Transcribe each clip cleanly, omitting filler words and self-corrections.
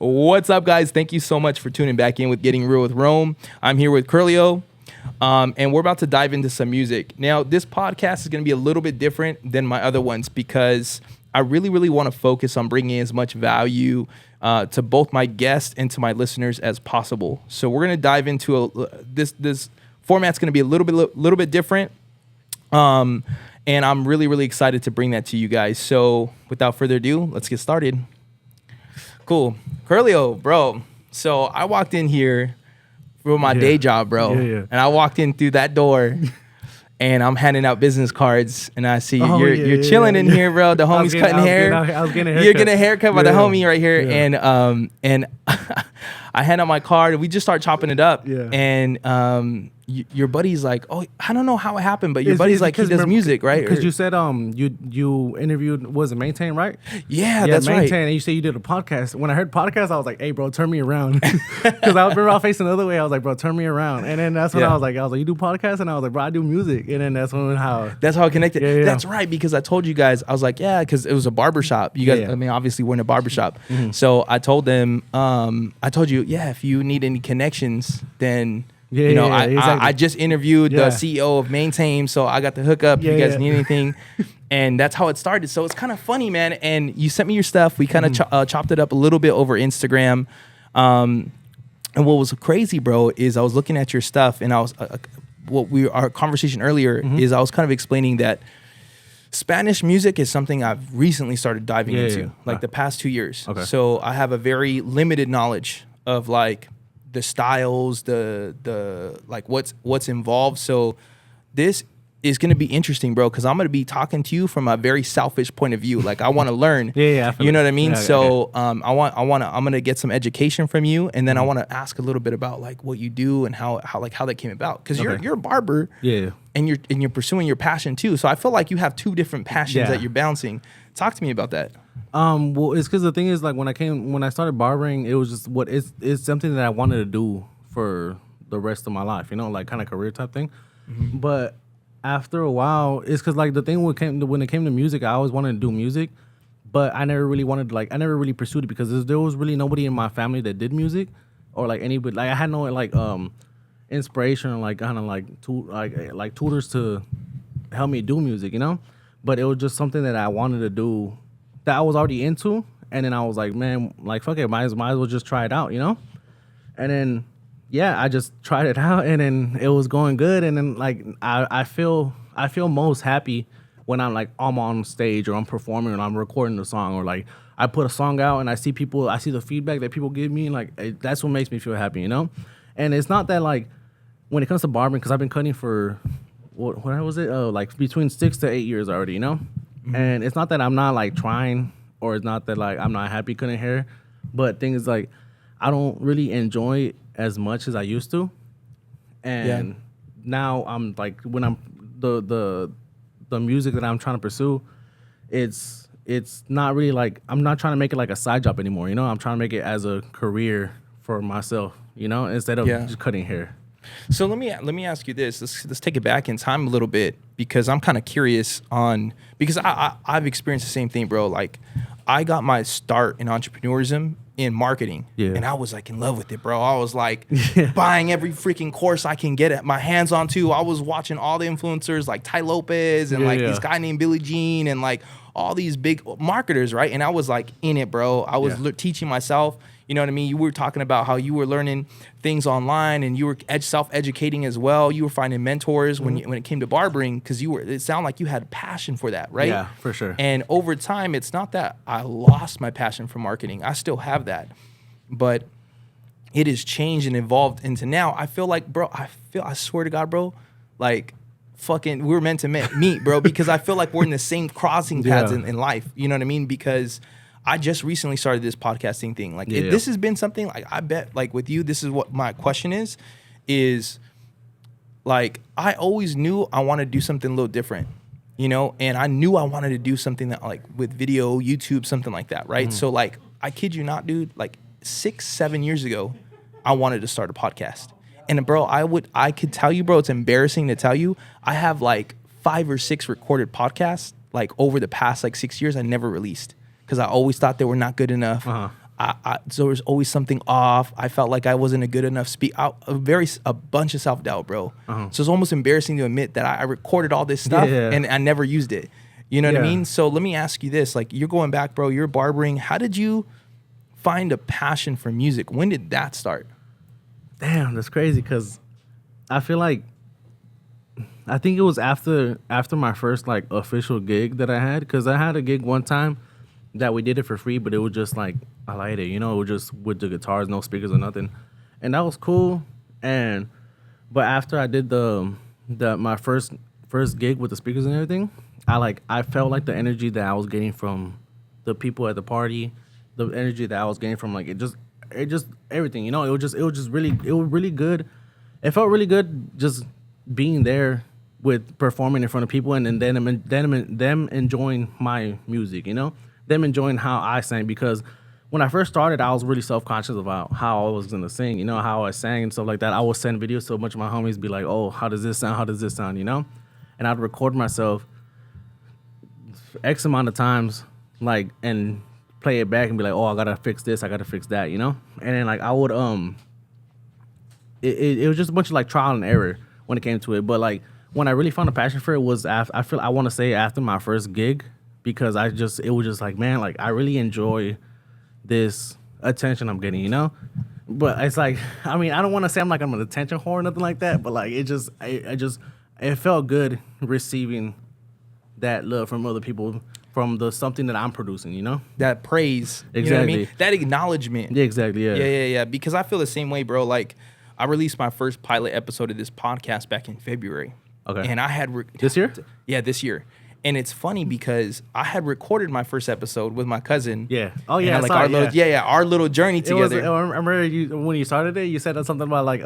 What's up, guys? Thank you so much for tuning back in with Getting Real with Rome. I'm here with Curlio, and we're about to dive into some music. Now, this podcast is going to be a little bit different than my other ones because I really want to focus on bringing as much value to both my guests and to my listeners as possible. So we're going to dive into this format's going to be a little bit different, and I'm really excited to bring that to you guys. So without further ado, let's get started. Cool. Curlio, bro. So I walked in here for my day job, bro. Yeah. And I walked in through that door and I'm handing out business cards and I see you're chilling in here, bro. The homie's cutting hair. I was getting a haircut. You're getting a haircut by the homie right here. Yeah. And I hand out my card and we just start chopping it up. Yeah. And your buddy's like, oh, I don't know how it happened, but your buddy's like, he does music, right? Because you said you interviewed, was it Maintain, right? Yeah, that's Maintain, right. And you said you did a podcast. When I heard podcast, I was like, hey, bro, turn me around. Because I remember I was facing the other way. I was like, bro, turn me around. And then that's when I was like, you do podcasts? And I was like, bro, I do music. And then that's how it connected. Yeah. That's right, because I told you guys, I was like, yeah, because it was a barbershop. You guys, I mean, obviously we're in a barbershop. Mm-hmm. So I told them, I told you, yeah, if you need any connections, then... exactly. I just interviewed the CEO of Maintain, so I got the hookup. If you guys need anything, and that's how it started. So it's kind of funny, man. And you sent me your stuff. We kind of chopped it up a little bit over Instagram. And what was crazy, bro, is I was looking at your stuff, and I was our conversation earlier is I was kind of explaining that Spanish music is something I've recently started diving into, like the past 2 years. Okay. So I have a very limited knowledge of like the styles, the like what's involved. So this is going to be interesting, bro, because I'm going to be talking to you from a very selfish point of view. Like I want to learn. You know what I mean? So I'm going to get some education from you, and then I want to ask a little bit about like what you do and how that came about, because you're a barber. And you're pursuing your passion too. So I feel like you have two different passions that you're balancing. Talk to me about that. Well, it's because the thing is, like, when I started barbering, it was just it's something that I wanted to do for the rest of my life, like kind of career type thing. But after a while, it's because like the thing when it came to music, I always wanted to do music, but I never really wanted to, I never really pursued it because there was really nobody in my family that did music, or like anybody, like I had no like inspiration or like kind of like tutors to help me do music, But it was just something that I wanted to do, that I was already into, and then I was like, man, like fuck it, might as well just try it out, And then I just tried it out, and then it was going good, and then like I feel most happy when I'm like on stage or I'm performing or I'm recording the song, or like I put a song out and I see the feedback that people give me, like that's what makes me feel happy, And it's not that like when it comes to barbering, because I've been cutting for what was it? Like between 6 to 8 years already, And it's not that I'm not like trying, or it's not that like I'm not happy cutting hair, but thing is like I don't really enjoy it as much as I used to. And now I'm like, when I'm the music that I'm trying to pursue, it's not really like, I'm not trying to make it like a side job anymore, I'm trying to make it as a career for myself, instead of just cutting hair. So let me ask you this. Let's take it back in time a little bit, because I'm kind of curious because I've experienced the same thing, bro. Like I got my start in entrepreneurism in marketing, and I was like in love with it, bro. I was like buying every freaking course I can get my hands on to. I was watching all the influencers like Ty Lopez and this guy named Billie Jean and like all these big marketers, right? And I was like in it, bro. I was teaching myself. You know what I mean? You were talking about how you were learning things online, and you were self-educating as well. You were finding mentors when it came to barbering, because it sounded like you had a passion for that, right? Yeah, for sure. And over time, it's not that I lost my passion for marketing. I still have that. But it has changed and evolved into now. I feel like, bro, I swear to God, bro, like fucking we're meant to meet, bro, because I feel like we're in the same crossing paths in life. You know what I mean? Because I just recently started this podcasting thing. Like this has been something, like I bet like with you, this is what my question is like, I always knew I wanted to do something a little different, and I knew I wanted to do something that like with video, YouTube, something like that. Right. So like, I kid you not, dude, like 6-7 years ago, I wanted to start a podcast. And bro, I could tell you, bro, it's embarrassing to tell you, I have like 5 or 6 recorded podcasts like over the past like 6 years I never released, because I always thought they were not good enough. So there was always something off. I felt like I wasn't a good enough a bunch of self-doubt, bro. So it's almost embarrassing to admit that I recorded all this stuff and I never used it. You know what I mean? So let me ask you this, like, you're going back, bro, you're barbering. How did you find a passion for music? When did that start? Damn, that's crazy, because I feel like, I think it was after my first like official gig that I had, because I had a gig one time that we did it for free, but it was just like, I liked it, you know, it was just with the guitars, no speakers or nothing, and that was cool. But after I did my first gig with the speakers and everything, I felt like the energy that I was getting from the people at the party, the energy that I was getting from, like, it just everything, you know, it was really good. It felt really good just being there with performing in front of people, and then them enjoying my music, you know, them enjoying how I sang. Because when I first started, I was really self-conscious about how I was gonna sing, you know, how I sang and stuff like that. I would send videos to a bunch of my homies, be like, oh, how does this sound, you know, and I'd record myself X amount of times, like, and play it back and be like, oh, I gotta fix this, I gotta fix that, you know? And then, like, I would, it was just a bunch of, like, trial and error when it came to it. But, like, when I really found a passion for it was I want to say after my first gig, because it was just like, man, like, I really enjoy this attention I'm getting, you know? But it's like, I mean, I don't want to say I'm an attention whore or nothing like that, but, like, it felt good receiving that love from other people, from something that I'm producing, you know? That praise. Exactly. You know what I mean? That acknowledgement. Yeah, exactly, yeah. Yeah. Because I feel the same way, bro. Like, I released my first pilot episode of this podcast back in February. Okay. And I had... This year? Yeah, this year. And it's funny because I had recorded my first episode with my cousin. Yeah. Oh, yeah. And, like, our little journey together. I remember when you started it, you said something about, like,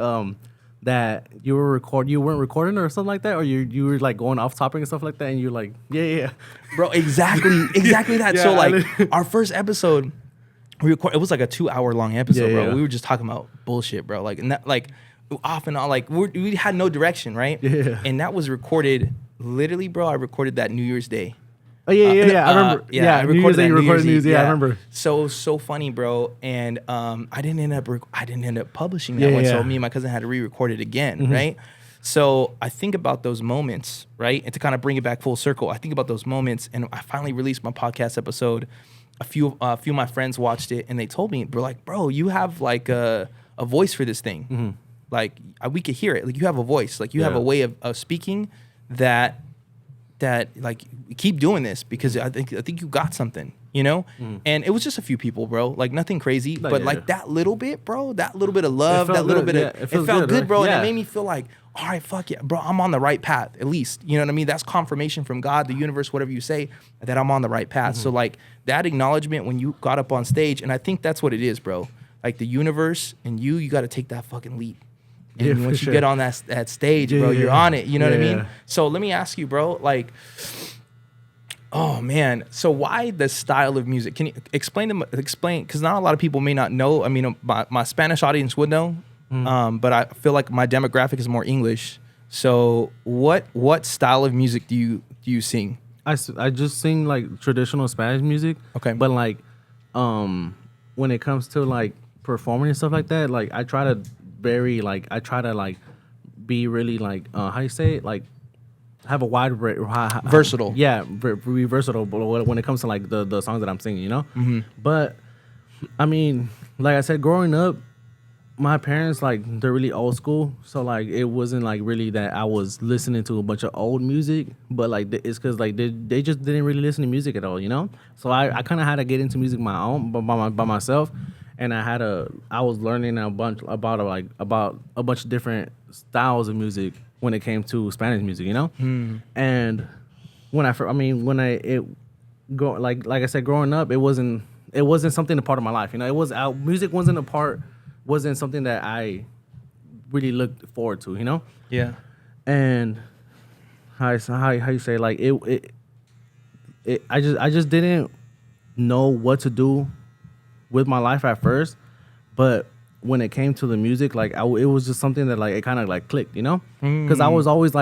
that you weren't recording or something like that, or you were, like, going off topic and stuff like that, and you're like, yeah. Bro, exactly that. Yeah, so, like, our first episode, it was like a 2-hour long episode, bro. Yeah. We were just talking about bullshit, bro. Like, and that, like, off and on, like, we had no direction, right? Yeah. And that was recorded, literally, bro, I recorded that New Year's Day. Oh, yeah. I remember. I recorded that you recorded New Year's. Yeah, I remember. So funny, bro. And I didn't end up publishing that one. Yeah. So me and my cousin had to re-record it again, right? So I think about those moments, right? And to kind of bring it back full circle, I think about those moments, and I finally released my podcast episode. A few of my friends watched it, and they told me, they're like, bro, you have, like, a voice for this thing. Like, we could hear it. Like, you have a voice. Like, you have a way of speaking that like, keep doing this, because I think you got something, you know? And it was just a few people, bro. Like, nothing crazy, but like, that little bit, bro, that little bit of love, that little bit of, it felt good, bro. Yeah. And it made me feel like, all right, fuck yeah, bro, I'm on the right path, at least. You know what I mean? That's confirmation from God, the universe, whatever you say, that I'm on the right path. So, like, that acknowledgement when you got up on stage, and I think that's what it is, bro. Like, the universe and you got to take that fucking leap. And once you get on that stage, bro, you're on it. You know what I mean? So let me ask you, bro, like, oh, man. So why the style of music? Can you explain, because not a lot of people may not know. I mean, my Spanish audience would know, but I feel like my demographic is more English. So what style of music do you sing? I just sing, like, traditional Spanish music. Okay. But, like, when it comes to, like, performing and stuff like that, like, I try to be really, like, how you say it, like, have a wide versatile. Yeah, be versatile when it comes to, like, the songs that I'm singing, you know. But I mean, like I said, growing up, my parents, like, they're really old school, so, like, it wasn't, like, really that I was listening to a bunch of old music, but, like, it's because, like, they just didn't really listen to music at all, you know. So I kind of had to get into music my own by myself. And I was learning a bunch about a bunch of different styles of music when it came to Spanish music, you know. And like I said, growing up, it wasn't something a part of my life, you know. Music wasn't something that I really looked forward to, you know. Yeah. And how you say, like, I just didn't know what to do with my life at first, but when it came to the music, like, it was just something that, like, it kind of, like, clicked, you know, because I was always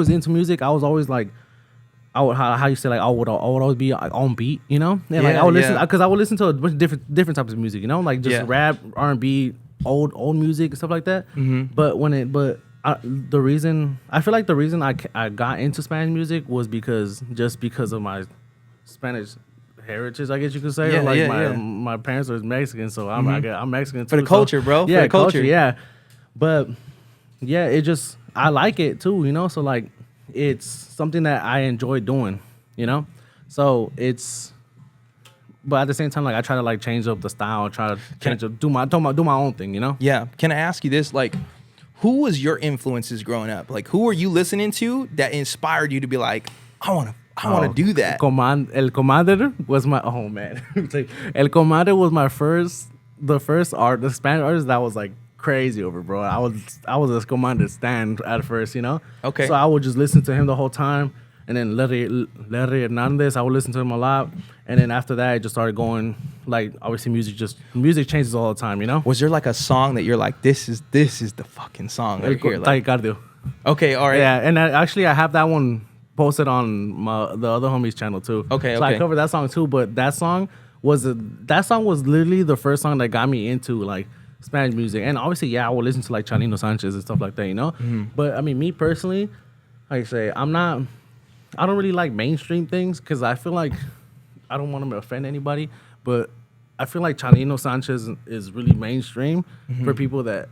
into music. I was always, like, how you say like I would always be like, on beat, you know, and like Yeah, I would listen yeah. because I would listen to a bunch of different types of music, you know, like just Yeah. rap, R&B, old music and stuff like that. But the reason I feel like the reason I got into Spanish music was because of my Spanish heritage, I guess you could say. Yeah, Or like yeah. my parents are Mexican, so I'm Mexican too. For the culture, bro. Yeah, For the culture. yeah. But yeah, it just I like it too, you know. So like, it's something that I enjoy doing, you know. So it's, but at the same time, like I try to like change up the style, try to change up, do my own thing, you know. Yeah. Can I ask you this? Like, who was your influences growing up? Like, who were you listening to that inspired you to be like, I want to do that? El Commander was my man. Like, El Commander was the Spanish artist that was like crazy over, bro. I was a Commander stan at first, you know. Okay. So I would just listen to him the whole time, and then Larry Hernandez, I would listen to him a lot, and then after that, it just started going like obviously music changes all the time, you know. Was there like a song that you're like, this is the fucking song right here? Like, Cardio. okay, all right. Yeah, and actually I have that one posted on the other homie's channel too. Okay, so okay. I covered that song too, but that song was literally the first song that got me into like Spanish music. And obviously, yeah, I would listen to like Chalino Sanchez and stuff like that, you know. But I mean, me personally, like I say, I don't really like mainstream things because I feel like I don't want to offend anybody, but I feel like Chalino Sanchez is really mainstream for people that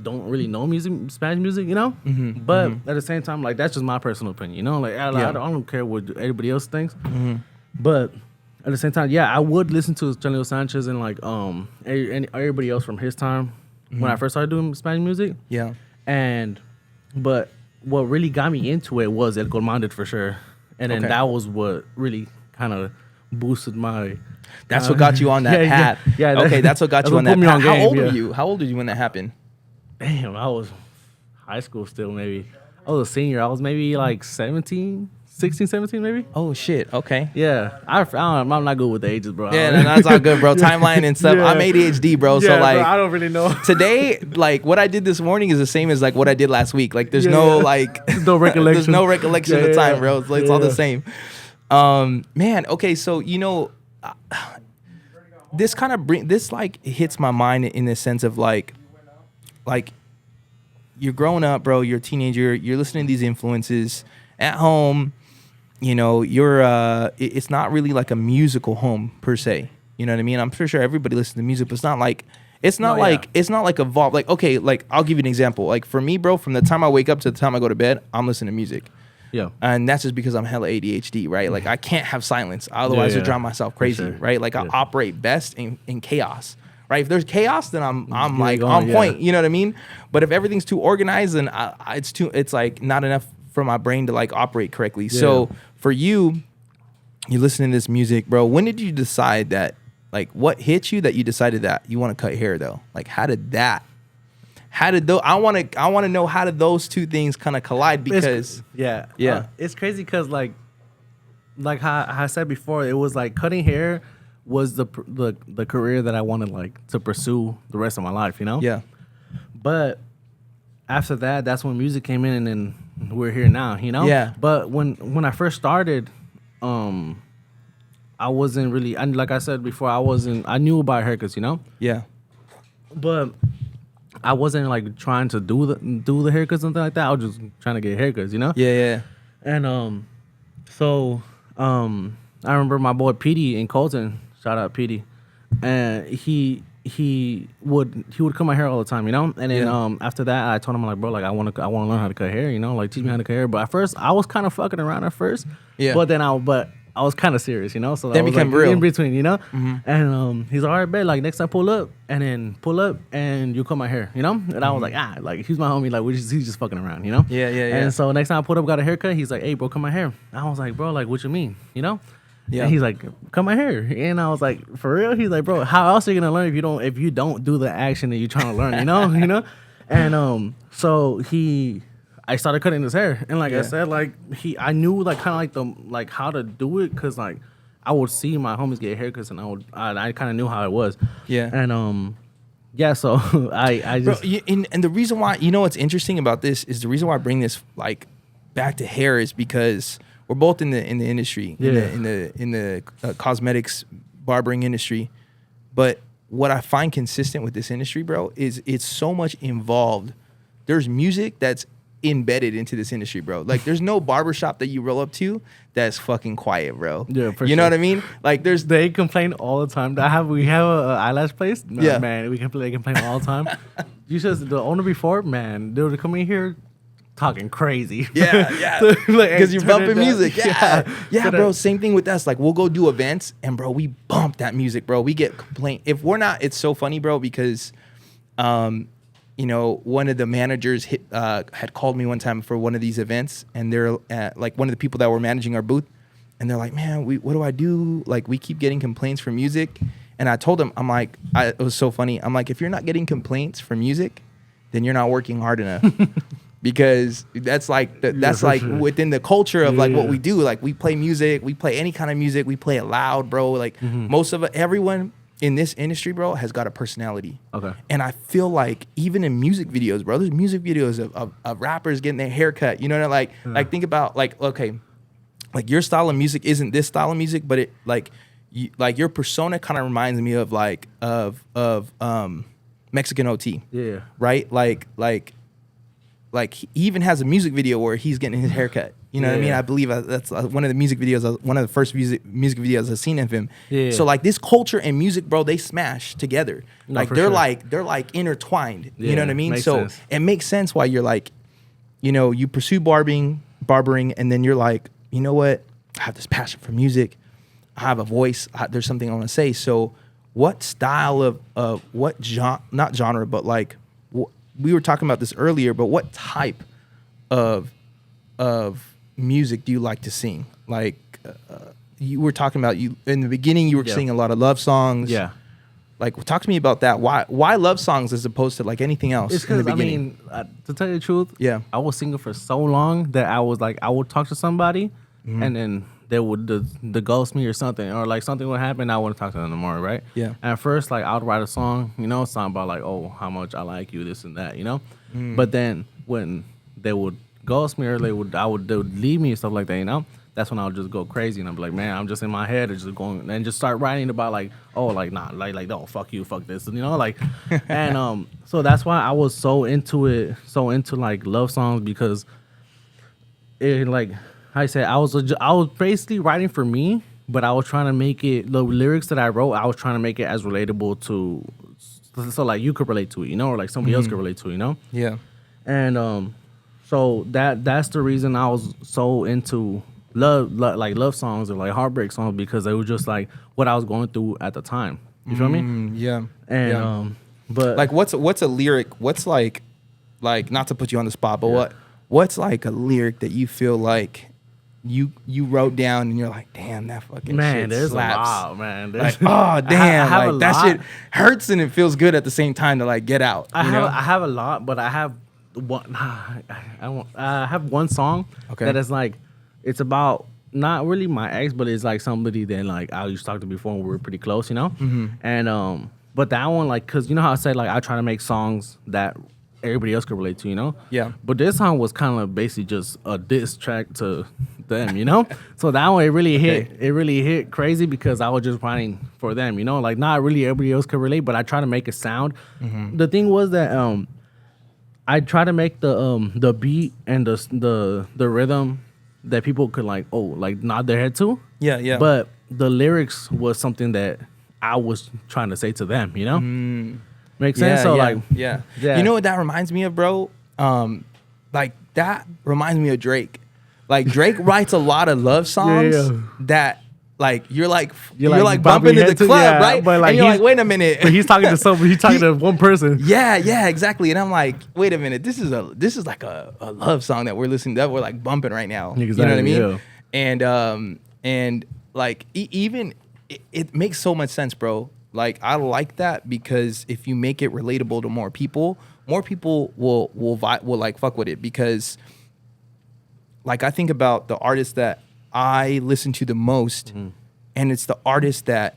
don't really know Spanish music, you know. But at the same time, like that's just my personal opinion, you know. Like I don't care what everybody else thinks, but at the same time, yeah, I would listen to Chalino Sanchez and like everybody else from his time when I first started doing Spanish music. Yeah. But what really got me into it was El Colmanded for sure, and then that was what really kind of boosted my. That's what got you on that path. Yeah. Okay, that's what got you on that path. How old were yeah. you? How old were you when that happened? Damn, I was high school still, maybe. I was a senior. I was maybe like 16, 17 maybe. Oh, shit. Okay. Yeah. I'm not good with the ages, bro. Yeah, no, that's all good, bro. Timeline and stuff. Yeah. I'm ADHD, bro. Yeah, So, like, bro, I don't really know. today, like, what I did this morning is the same as, like, what I did last week. Like, there's no, like... no recollection. There's no recollection of time, bro. It's all the Yeah. same. Man, okay, so, you know... this kind of like hits my mind in the sense of like you're growing up, bro, you're a teenager, you're listening to these influences at home, you know, it's not really like a musical home per se, you know what I mean? I'm pretty sure everybody listens to music, but it's not like evolved. Like, okay, like I'll give you an example. Like for me, bro, from the time I wake up to the time I go to bed, I'm listening to music. Yeah. And that's just because I'm hella ADHD, right? Like I can't have silence. Otherwise I'll drive myself crazy, right? Like I operate best in chaos, right? If there's chaos, then I'm like on point, you know what I mean? But if everything's too organized, then it's like not enough for my brain to like operate correctly. Yeah. So for you listening to this music, bro, when did you decide that, like what hit you that you decided that you want to cut hair though? Like I want to know how did those two things kind of collide because it's crazy because like how I said before, it was like cutting hair was the career that I wanted like to pursue the rest of my life, you know. Yeah. But after that, that's when music came in, and then we're here now, you know. Yeah. But when I first started, I wasn't really, and like I said before, I knew about haircuts, you know. Yeah. But I wasn't like trying to do the haircuts and something like that. I was just trying to get haircuts, you know. Yeah. And so I remember my boy Petey in Colton. Shout out Petey, and he would cut my hair all the time, you know. And then after that, I told him like, bro, like I want to learn how to cut hair, you know, like teach me how to cut hair. But at first, I was kind of fucking around at first. Yeah. But then I was kind of serious, you know. So that became like real in between, you know. And he's all right, bet. Like next time, pull up and you cut my hair, you know. And I was like, like he's my homie, like he's just fucking around, you know. Yeah. And so next time I pulled up, got a haircut. He's like, hey, bro, cut my hair. I was like, bro, like what you mean, you know? Yeah. And he's like, cut my hair. And I was like, for real? He's like, bro, how else are you gonna learn if you don't do the action that you're trying to learn, you know? You know? And so I started cutting his hair. And like I said, like I knew like kind of like how to do it, because like I would see my homies get haircuts, and I kind of knew how it was. Yeah. And so I just bro, and the reason why, you know what's interesting about this is the reason why I bring this like back to hair is because we're both in the industry, Yeah. in the cosmetics barbering industry. But what I find consistent with this industry, bro, is it's so much involved. There's music that's embedded into this industry, bro. Like there's no barbershop that you roll up to that's fucking quiet, bro. Yeah, for you sure. know what I mean? Like They complain all the time. We have a eyelash place. Yeah. Man, they complain all the time. You just the owner before, man, they would come in here talking crazy. Yeah. Like, Because you're turn it bumping down. music. Yeah, bro. Turn it- Same thing with us. Like we'll go do events and bro, we bump that music, bro. We get complaint. If we're not, it's so funny, bro, because you know, one of the managers had called me one time for one of these events, and they're like one of the people that were managing our booth, and they're like, "Man, what do I do? Like, we keep getting complaints from music." And I told them, I'm like, it was so funny. I'm like, if you're not getting complaints from music, then you're not working hard enough, because that's like that's like sure. within the culture of like what Yeah. we do. Like we play music, we play any kind of music, we play it loud, bro. Like most of it, everyone in this industry, bro, has got a personality. Okay. And I feel like even in music videos, bro, there's music videos of rappers getting their hair cut. You know what I mean? Like think about like, okay, like your style of music isn't this style of music, but it like your persona kind of reminds me of like of Mexican OT. Yeah. Right? Like he even has a music video where he's getting his hair cut. You know what I mean? Yeah. I believe that's one of the music videos, one of the first music videos I've seen of him. Yeah. So like this culture and music, bro, they smash together. No, Like for they're sure. they're like intertwined. You Yeah, know what I mean? makes So sense. it makes sense why you're like, you know, you pursue barbering, and then you're like, you know what? I have this passion for music. I have a voice. There's something I want to say. So what style of what genre, not genre, but like we were talking about this earlier, but what type of music do you like to sing? Like you were talking about, you in the beginning you were singing a lot of love songs. Yeah. Like talk to me about that. Why love songs as opposed to like anything else? It's in the because, I beginning? mean, to tell you the truth, Yeah. I was single for so long that I was like, I would talk to somebody and then they would the ghost me or something, or like something would happen, I wouldn't talk to them anymore, right? Yeah. And at first, like, I would write a song, you know, song about like, oh, how much I like you, this and that, you know? But then when they would ghost me or they would leave me and stuff like that, you know? That's when I would just go crazy and I'd be like, man, I'm just in my head and just going and just start writing about like, oh, like, nah, like, no, fuck you, fuck this, you know, like, and so that's why I was so into like love songs, because it, like I said, I was basically writing for me, but I was trying to make it, the lyrics that I wrote, I was trying to make it as relatable to, so like you could relate to it, you know, or like somebody else could relate to it, you know. Yeah. And so that's the reason I was so into love songs or like heartbreak songs, because they were just like what I was going through at the time. You feel me? Yeah. And yeah. but Like what's a lyric? What's like not to put you on the spot, but what's like a lyric that you feel like you wrote down and you're like, damn, that fucking man, shit there's slaps. a lot, man. Like, oh damn, I have like a that lot. shit hurts and it feels good at the same time to like get out. I you know? have a lot, but I have one. I have one song Okay. that is like, it's about not really my ex, but it's like somebody that like I used to talk to before and we were pretty close, you know. And but that one, like, cause you know how I said like I try to make songs that everybody else could relate to, you know. Yeah. But this song was kind of basically just a diss track to them, you know. So that one, it really hit crazy, because I was just writing for them, you know. Like not really everybody else could relate, but I try to make it sound. The thing was that I try to make the beat and the rhythm that people could like nod their head to. Yeah, yeah. But the lyrics was something that I was trying to say to them, you know? Makes sense? So like yeah. You know what that reminds me of, bro? Like that reminds me of Drake. Like Drake writes a lot of love songs that like you're like bumping to the club, right? But like and you're like, wait a minute. But he's talking to somebody, he's talking to one person. Yeah, exactly. And I'm like, wait a minute, this is like a love song that we're listening to, that we're like bumping right now. Exactly, you know what I mean? yeah. And like even it makes so much sense, bro. Like I like that, because if you make it relatable to more people will like fuck with it, because like I think about the artists that I listen to the most, and it's the artists that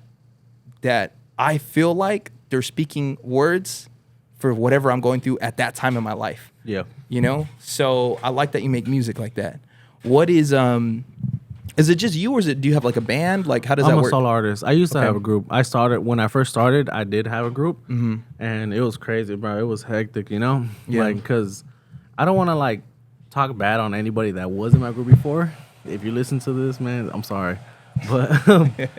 I feel like they're speaking words for whatever I'm going through at that time in my life. Yeah. You know? So I like that you make music like that. What is Is it just you, or do you have like a band? Like, how does I'm that a work? solo artist. I used to have a group. When I first started, I did have a group, and it was crazy, bro. It was hectic, you know, like because I don't want to like talk bad on anybody that was in my group before. If you listen to this, man, I'm sorry, but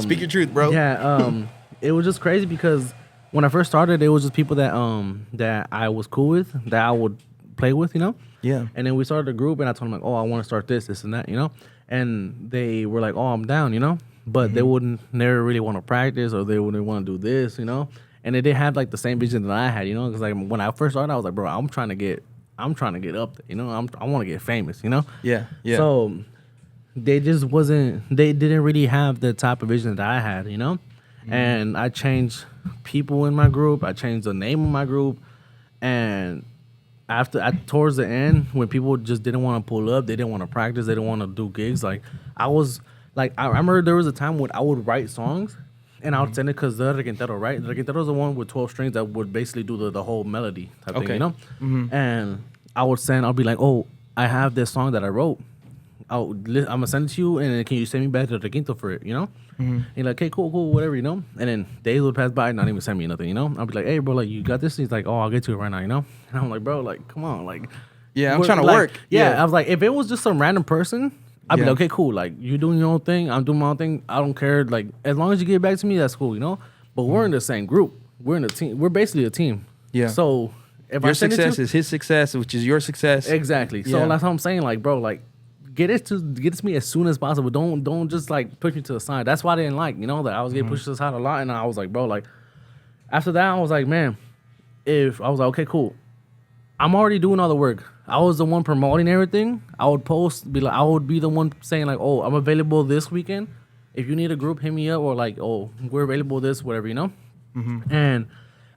Speak your truth, bro. yeah, it was just crazy because when I first started, it was just people that I was cool with, that I would play with, you know. Yeah. And then we started a group, and I told them like, oh, I want to start this, and that, you know. And they were like, oh, I'm down, you know. But they wouldn't never really want to practice, or they wouldn't want to do this, you know. And they didn't have like the same vision that I had, you know. Because like when I first started, I was like, bro, I'm trying to get up there, you know. I want to get famous, you know. Yeah. Yeah. So they just wasn't. They didn't really have the type of vision that I had, you know. And I changed people in my group. I changed the name of my group, and towards the end, when people just didn't want to pull up, they didn't want to practice, they didn't want to do gigs. Like I remember there was a time when I would write songs, and I would send it because the requintero, right? The requintero is the one with 12 strings that would basically do the whole melody type thing, you know. And I'll be like, oh, I have this song that I wrote. I'm gonna send it to you, and then can you send me back to the requinto for it, you know? And you're like, okay, cool, whatever, you know. And then days would pass by and not even send me nothing, you know. I'll be like, hey, bro, like you got this? And he's like, oh, I'll get to it right now, you know. And I'm like, bro, like, come on, like, yeah, I'm trying to work. Yeah, I was like, if it was just some random person, I'd be Yeah. like, okay, cool, like you doing your own thing, I'm doing my own thing. I don't care, like as long as you get it back to me, that's cool, you know. But we're in the same group. We're in a team. We're basically a team. Yeah. So if Your I send success it is his success, which is your success. exactly. So Yeah. that's what I'm saying, like, bro, like. Get it to me as soon as possible. Don't just like push me to the side. That's why I didn't like, you know, that I was getting pushed to the side a lot. And I was like, bro, like after that, I was like, man, if I was like, okay, cool. I'm already doing all the work. I was the one promoting everything. I would I would be the one saying like, oh, I'm available this weekend. If you need a group, hit me up, or like, oh, we're available this, whatever, you know. And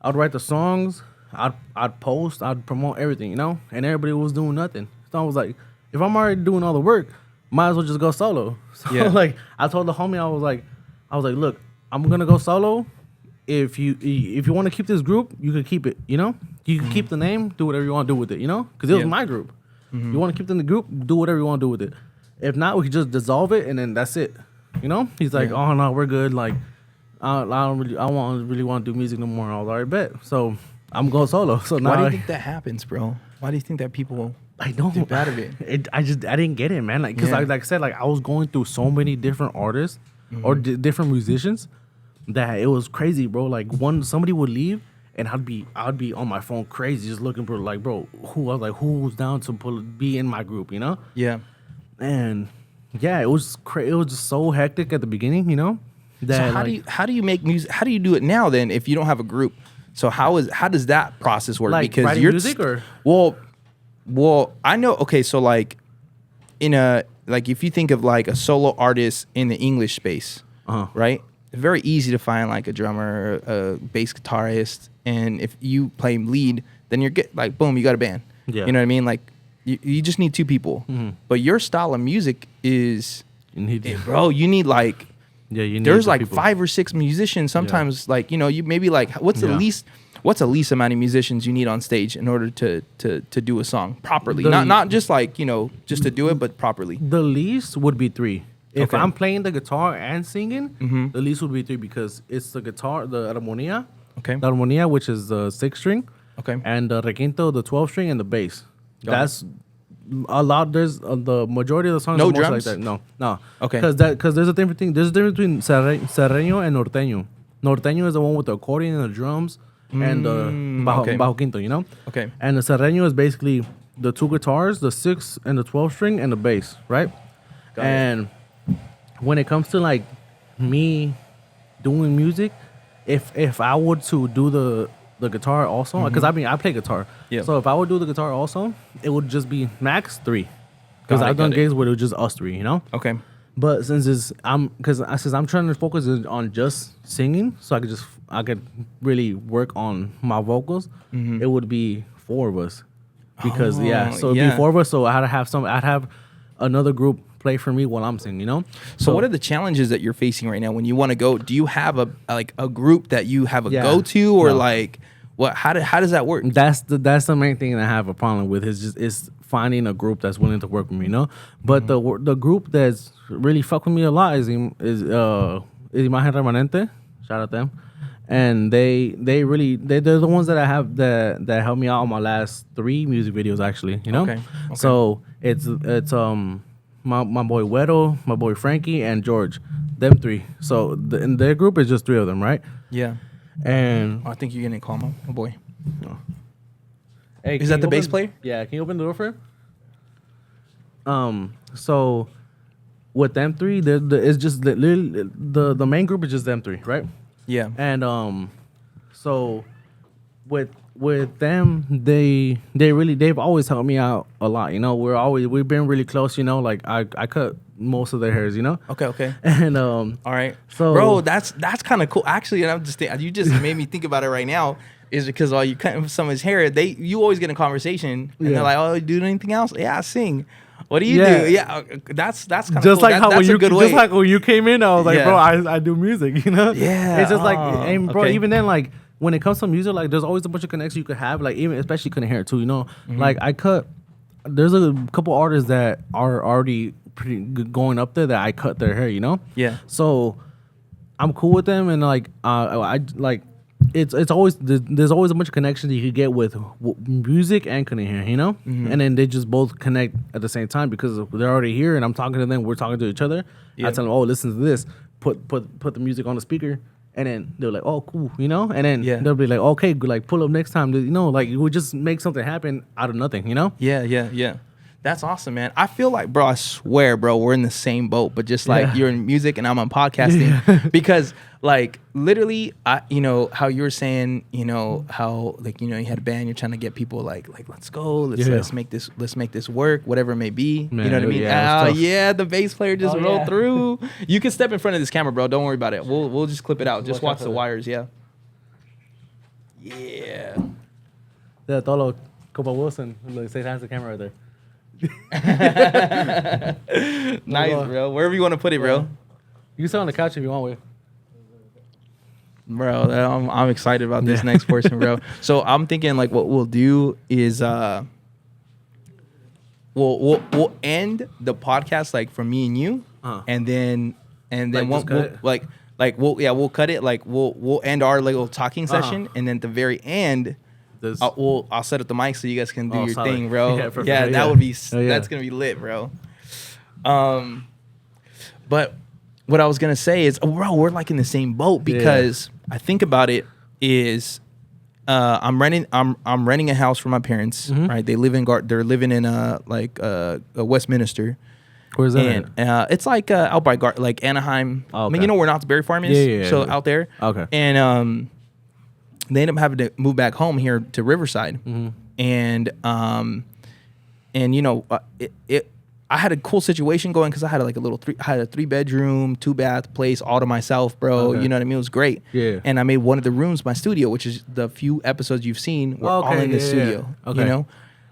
I'd write the songs. I'd post. I'd promote everything, you know. And everybody was doing nothing. So I was like, if I'm already doing all the work, might as well just go solo. So like I told the homie, I was like, look, I'm gonna go solo. If you want to keep this group, you can keep it. You know, you can keep the name, do whatever you want to do with it. You know, because it was my group. You want to keep it in the group, do whatever you want to do with it. If not, we could just dissolve it and then that's it. You know, he's like, oh no, we're good. Like I don't really want to do music no more. I was already bet. So I'm going solo. So now Why do you think that happens, bro? Why do you think that people? I don't think bad of it. I didn't get it, man. Like, cause like I said, like I was going through so many different artists or different musicians that it was crazy, bro. Like somebody would leave and I'd be on my phone crazy, just looking for like, bro, who's down to be in my group, you know? Yeah. And yeah, it was it was just so hectic at the beginning, you know. That, So how do you make music? How do you do it now then if you don't have a group? So how does that process work? like Because writing you're music or well, I know. Okay, so like if you think of like a solo artist in the English space, right? It's very easy to find like a drummer, a bass guitarist, and if you play lead, then you're like boom, you got a band. Yeah. You know what I mean? Like you just need two people. But your style of music is, bro, you need like there's like people. 5 or 6 musicians. Sometimes like you maybe like what's the least amount of musicians you need on stage in order to do a song properly? Not just like just to do it, but properly. The least would be 3. If Okay. I'm playing the guitar and singing, the least would be 3 because it's the guitar, the armonía, Okay. the armonía, which is the 6 string, Okay. and the requinto, the 12 string, and the bass. Got That's a lot. There's the majority of the songs No are mostly drums? like that. No. Okay. Because there's a different thing. There's a difference between serreño and norteño. Norteño is the one with the accordion and the drums and the okay. bajo quinto, you know. Okay. And the serreño is basically the 2 guitars, the 6 and the 12 string, and the bass, right? Got it. And when it comes to like me doing music, if I were to do the guitar also, because I play guitar. Yeah. So if I would do the guitar also, it would just be max 3. Because Got it, I've done got it. gigs where it was just us 3, you know. Okay. But since I'm trying to focus on just singing, so I could really work on my vocals. It would be 4 of us, because so it'd be 4 of us. So I'd have another group play for me while I'm singing, you know. So what are the challenges that you're facing right now when you want to go? Do you have a group that you have a Yeah. go to, or No. like How does that work? That's the main thing that I have a problem with is finding a group that's willing to work with me, But the group that's really fuck with me a lot is Imagen Remanente. Shout out them. And they're the ones that I have that helped me out on my last 3 music videos actually, Okay. So it's my boy Wedo, my boy Frankie, and George, them 3. So in their group is just 3 of them, right? Yeah. And I think you're gonna call him, oh boy. hey, Is that the bass player? Yeah, can you open the door for him? So with them 3, it's just literally the main group is just them 3, right? Yeah. And so with them, they've always helped me out a lot. We've been really close. Like I cut most of their hairs. Okay. And All right. so bro, that's kind of cool. Actually, and you just made me think about it right now. Is because while you cut some of his hair, you always get in a conversation, and they're like, "Oh, you do anything else?" Yeah, I sing. What do you do? Yeah, that's kind of just cool. like how that's when a good way. just like when you came in, I was like, Yeah. bro, I do music. Yeah. It's just like, and bro, okay. even then, like when it comes to music, like there's always a bunch of connections you could have, like even especially cutting hair too. Like there's a couple artists that are already pretty good going up there that I cut their hair. Yeah. So I'm cool with them, and like I like. It's always there's always a bunch of connections you could get with music and cutting hair, and then they just both connect at the same time because they're already here and I'm talking to them, we're talking to each other. Yeah. I tell them, oh, listen to this, put the music on the speaker, and then they're like, oh, cool, and then they'll be like, okay, good, like pull up next time, like we just make something happen out of nothing, Yeah. That's awesome, man. I feel like, bro, I swear, bro, we're in the same boat, but just like you're in music and I'm on podcasting because like literally, how you were saying, how like, you had a band, you're trying to get people like, let's go, let's make this work, whatever it may be. Man, you know what I mean? yeah, the bass player just rolled through. You can step in front of this camera, bro. Don't worry about it. We'll just clip it out. Just watch the wires. Yeah. Yeah, Tolo, Copa Wilson, look, say hands to the camera right there. Nice, bro. Wherever you want to put it, bro. You can sit on the couch if you want, with. Bro, I'm excited about this next portion, bro. So I'm thinking like what we'll do is we'll end the podcast like for me and you, and then we'll cut it, like we'll end our little talking session, and then at the very end. I'll set up the mic so you guys can do your thing, bro. Yeah, that would be that's gonna be lit, bro. But what I was gonna say is, bro, we're like in the same boat because I think about it is, I'm renting a house for my parents, right? They live they're living in Westminster. Where's that? And it's like out by like Anaheim. Oh, okay. I mean, you know where Knott's Berry Farm is? So out there. Okay. And they end up having to move back home here to Riverside, and I had a cool situation going because I had a 3-bedroom, 2-bath place all to myself, bro. Okay. You know what I mean? It was great. Yeah. And I made one of the rooms my studio, which is the few episodes you've seen were all in the studio. Okay.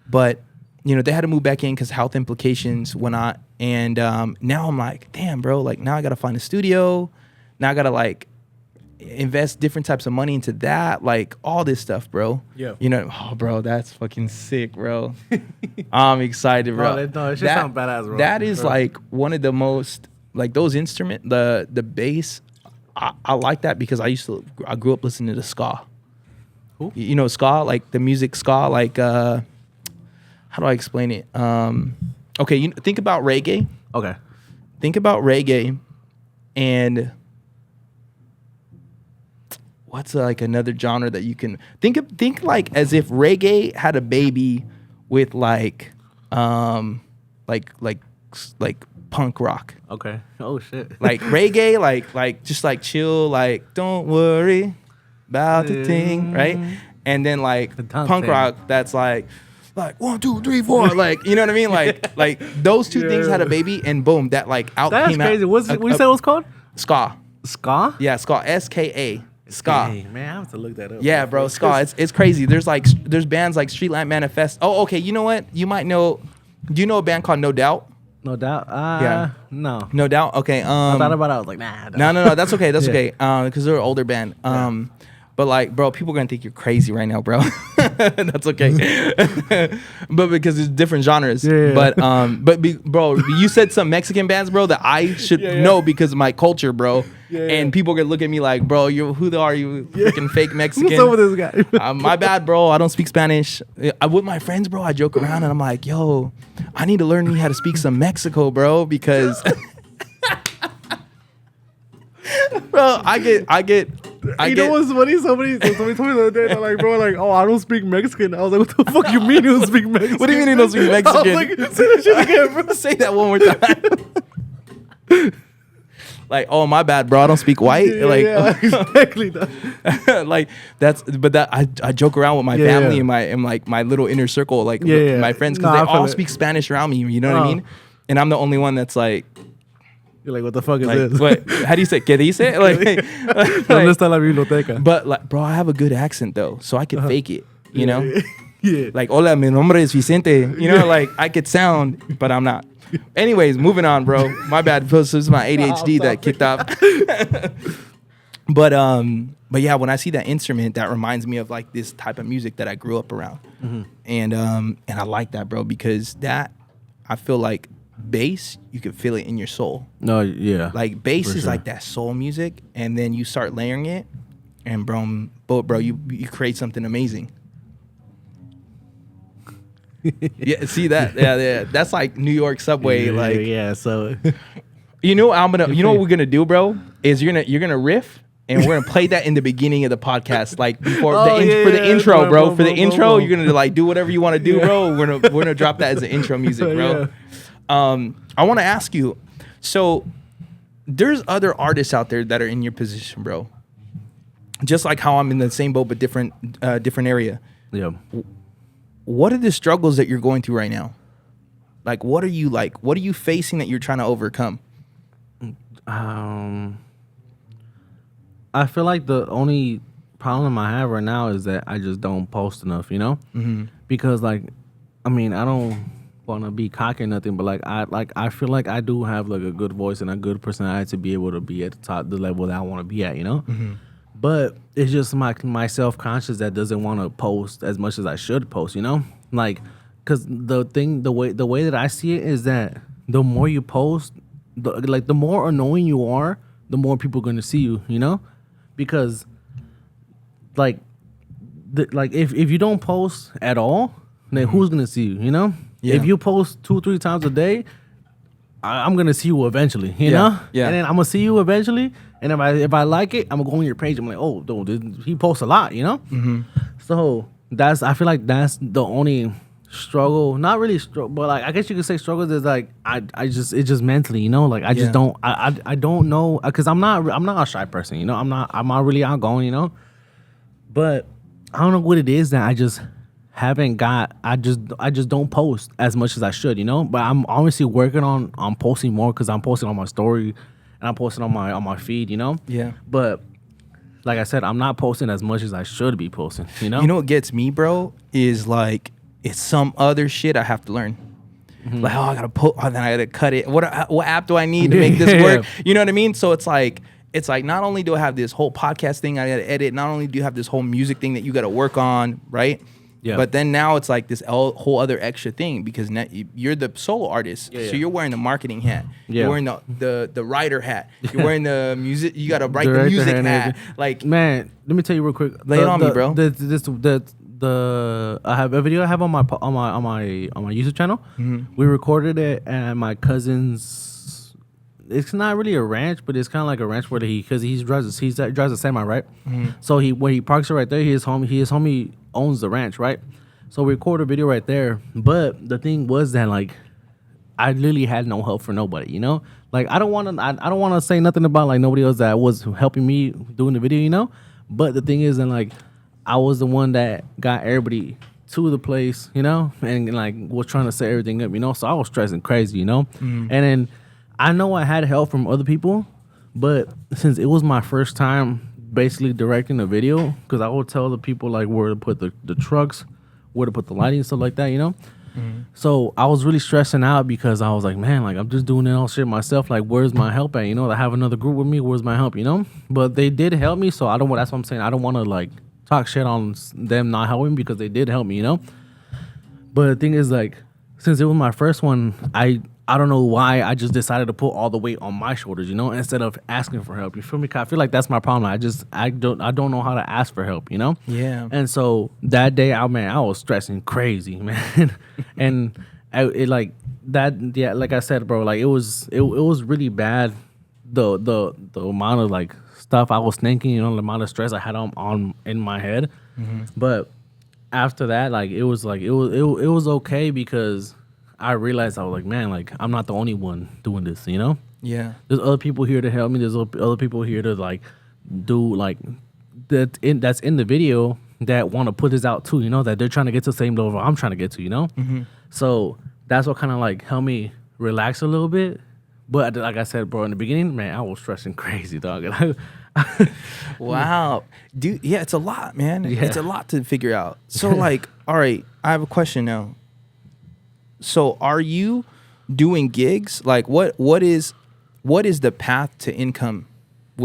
But they had to move back in because health implications, whatnot. And now I'm like, damn, bro. Like now I gotta find a studio. Now I gotta invest different types of money into that, like all this stuff, bro. Yeah. Oh, bro, that's fucking sick, bro. I'm excited, bro. No, it should sound badass, bro. That is like one of the most, like those instruments, the bass. I like that because I grew up listening to ska. Who? Ska, like the music ska, like how do I explain it? Okay, think about reggae. Okay. Think about reggae, and what's like another genre that you can think like as if reggae had a baby with like punk rock. Okay. Oh shit. Like reggae, like just like chill, like don't worry about the thing, right? And then like punk rock that's like 1, 2, 3, 4, like you know what I mean? Like those two things had a baby, and boom, that like out That's came crazy. out. What you said it was called? Ska. Ska? Yeah, ska. SKA. Ska. Hey, man, I have to look that up. Yeah, bro, ska. It's crazy. There's bands like Streetlight Manifest. Oh, okay. You know what? You might know. Do you know a band called No Doubt? No Doubt. Yeah. No. No Doubt. Okay. I thought about it. I was like, nah. No. That's okay. That's okay. Because they're an older band. But like, bro, people are gonna think you're crazy right now, bro. That's okay. But because it's different genres. Yeah. Bro, you said some Mexican bands, bro, that I should know because of my culture, bro. Yeah. And people are gonna look at me like, bro, who are you? Freaking fake Mexican. What's up with this guy? My bad, bro. I don't speak Spanish. With my friends, bro, I joke around and I'm like, yo, I need to learn how to speak some Mexico, bro, because bro, I get. You know what's funny? Somebody told me the other day, they're like, bro, like, oh, I don't speak Mexican. I was like, what the fuck you mean you don't speak Mexican? What do you mean you don't speak Mexican? I was like, say that shit again, bro. Say that one more time. Like, oh, my bad, bro. I don't speak white. Yeah, exactly. Like I joke around with my family and my little inner circle, like my friends, because they all speak Spanish around me. You know what I mean? And I'm the only one that's like. You're like, what the fuck is like, this? What? How do you say? ¿Qué dice? ¿Dónde está la biblioteca? But like, bro, I have a good accent though, so I can fake it. You know? Yeah. Like, hola, mi nombre es Vicente. You know, like I could sound, but I'm not. Anyways, moving on, bro. My bad. This is my ADHD that kicked off. But yeah, when I see that instrument, that reminds me of like this type of music that I grew up around, and I like that, bro, because that I feel like. Bass, you can feel it in your soul. No, yeah. Like bass is like that soul music, and then you start layering it, and bro, you create something amazing. Yeah, see that? Yeah. That's like New York subway. So you know what we're gonna do, bro? Is you're gonna riff. And we're gonna play that in the beginning of the podcast, like before for the intro, bro. For the intro, you're gonna like do whatever you want to do, bro. We're gonna drop that as the intro music, bro. I want to ask you, so there's other artists out there that are in your position, bro. Just like how I'm in the same boat, but different area. Yeah. What are the struggles that you're going through right now? Like, what are you facing that you're trying to overcome? I feel like the only problem I have right now is that I just don't post enough, you know? Mm-hmm. Because like, I mean, I don't want to be cocky or nothing, but I feel like I do have like a good voice and a good personality to be able to be at the level that I want to be at, you know. Mm-hmm. But it's just my self-conscious that doesn't want to post as much as I should post, you know, like because the way that I see it is that the more you post, the more annoying you are, the more people are gonna see you, you know, because like if you don't post at all, then who's gonna see you, you know? Yeah. If you post 2-3 times a day, I'm gonna see you eventually, you know? Yeah. And then I'm gonna see you eventually, and if I like it, I'm gonna go on your page. I'm like, oh, dude, he posts a lot, you know? Mm-hmm. So I feel like that's the only struggle. Not really struggle, but like I guess you could say struggles is like it's just mentally, you know? Like I just don't I don't know, because I'm not a shy person, you know? I'm not really outgoing, you know? But I don't know what it is that I just haven't got. I just don't post as much as I should, you know. But I'm obviously working on posting more, because I'm posting on my story and I'm posting on my feed, you know. Yeah. But like I said, I'm not posting as much as I should be posting, you know. You know what gets me, bro, is like it's some other shit I have to learn. Mm-hmm. Like, oh, I gotta post, then I gotta cut it. What app do I need to make this work? You know what I mean? So it's like not only do I have this whole podcast thing I gotta edit, not only do you have this whole music thing that you gotta work on, right? Yeah. But then now it's like this whole other extra thing, because now you're the solo artist, so you're wearing the marketing hat, you're wearing the writer hat, you're wearing the music. You gotta write the music hat. Like, man, let me tell you real quick. Lay it on me, bro. I have a video I have on my YouTube channel. Mm-hmm. We recorded it at my cousin's. It's not really a ranch, but it's kind of like a ranch where he drives a semi, right? Mm-hmm. So where he parks it right there. His homie owns the ranch, right? So we recorded a video right there. But the thing was that like I literally had no help for nobody, you know? Like I don't want to say nothing about like nobody else that was helping me doing the video, you know? But the thing is that like I was the one that got everybody to the place, you know, and like was trying to set everything up, you know? So I was stressing crazy, you know? Mm-hmm. And then I know I had help from other people, but since it was my first time basically directing a video, because I would tell the people like where to put the trucks, where to put the lighting and stuff like that, you know? So I was really stressing out because I was like, man, like I'm just doing it all shit myself. Like, where's my help at? You know, I have another group with me. Where's my help? You know, but they did help me. So I don't. That's what I'm saying. I don't want to like talk shit on them not helping me because they did help me. You know, but the thing is like, since it was my first one, I don't know why I just decided to put all the weight on my shoulders, you know, instead of asking for help. You feel me? 'Cause I feel like that's my problem. I don't know how to ask for help, you know? Yeah. And so that day, I was stressing crazy, man. And it like that, yeah, like I said, bro, like it was really bad. The amount of like stuff I was thinking, you know, the amount of stress I had on in my head. But after that, like it was okay because I realized I was like, man, like I'm not the only one doing this, you know? Yeah. There's other people here to help me. There's other people here to like do like that's in the video that want to put this out too, you know, that they're trying to get to the same level I'm trying to get to, you know? So that's what kind of like helped me relax a little bit. But like I said, bro, in the beginning, man, I was stressing crazy, dog. Wow. Dude, yeah, it's a lot, man. Yeah. It's a lot to figure out. So like, all right, I have a question now. So are you doing gigs? Like what is the path to income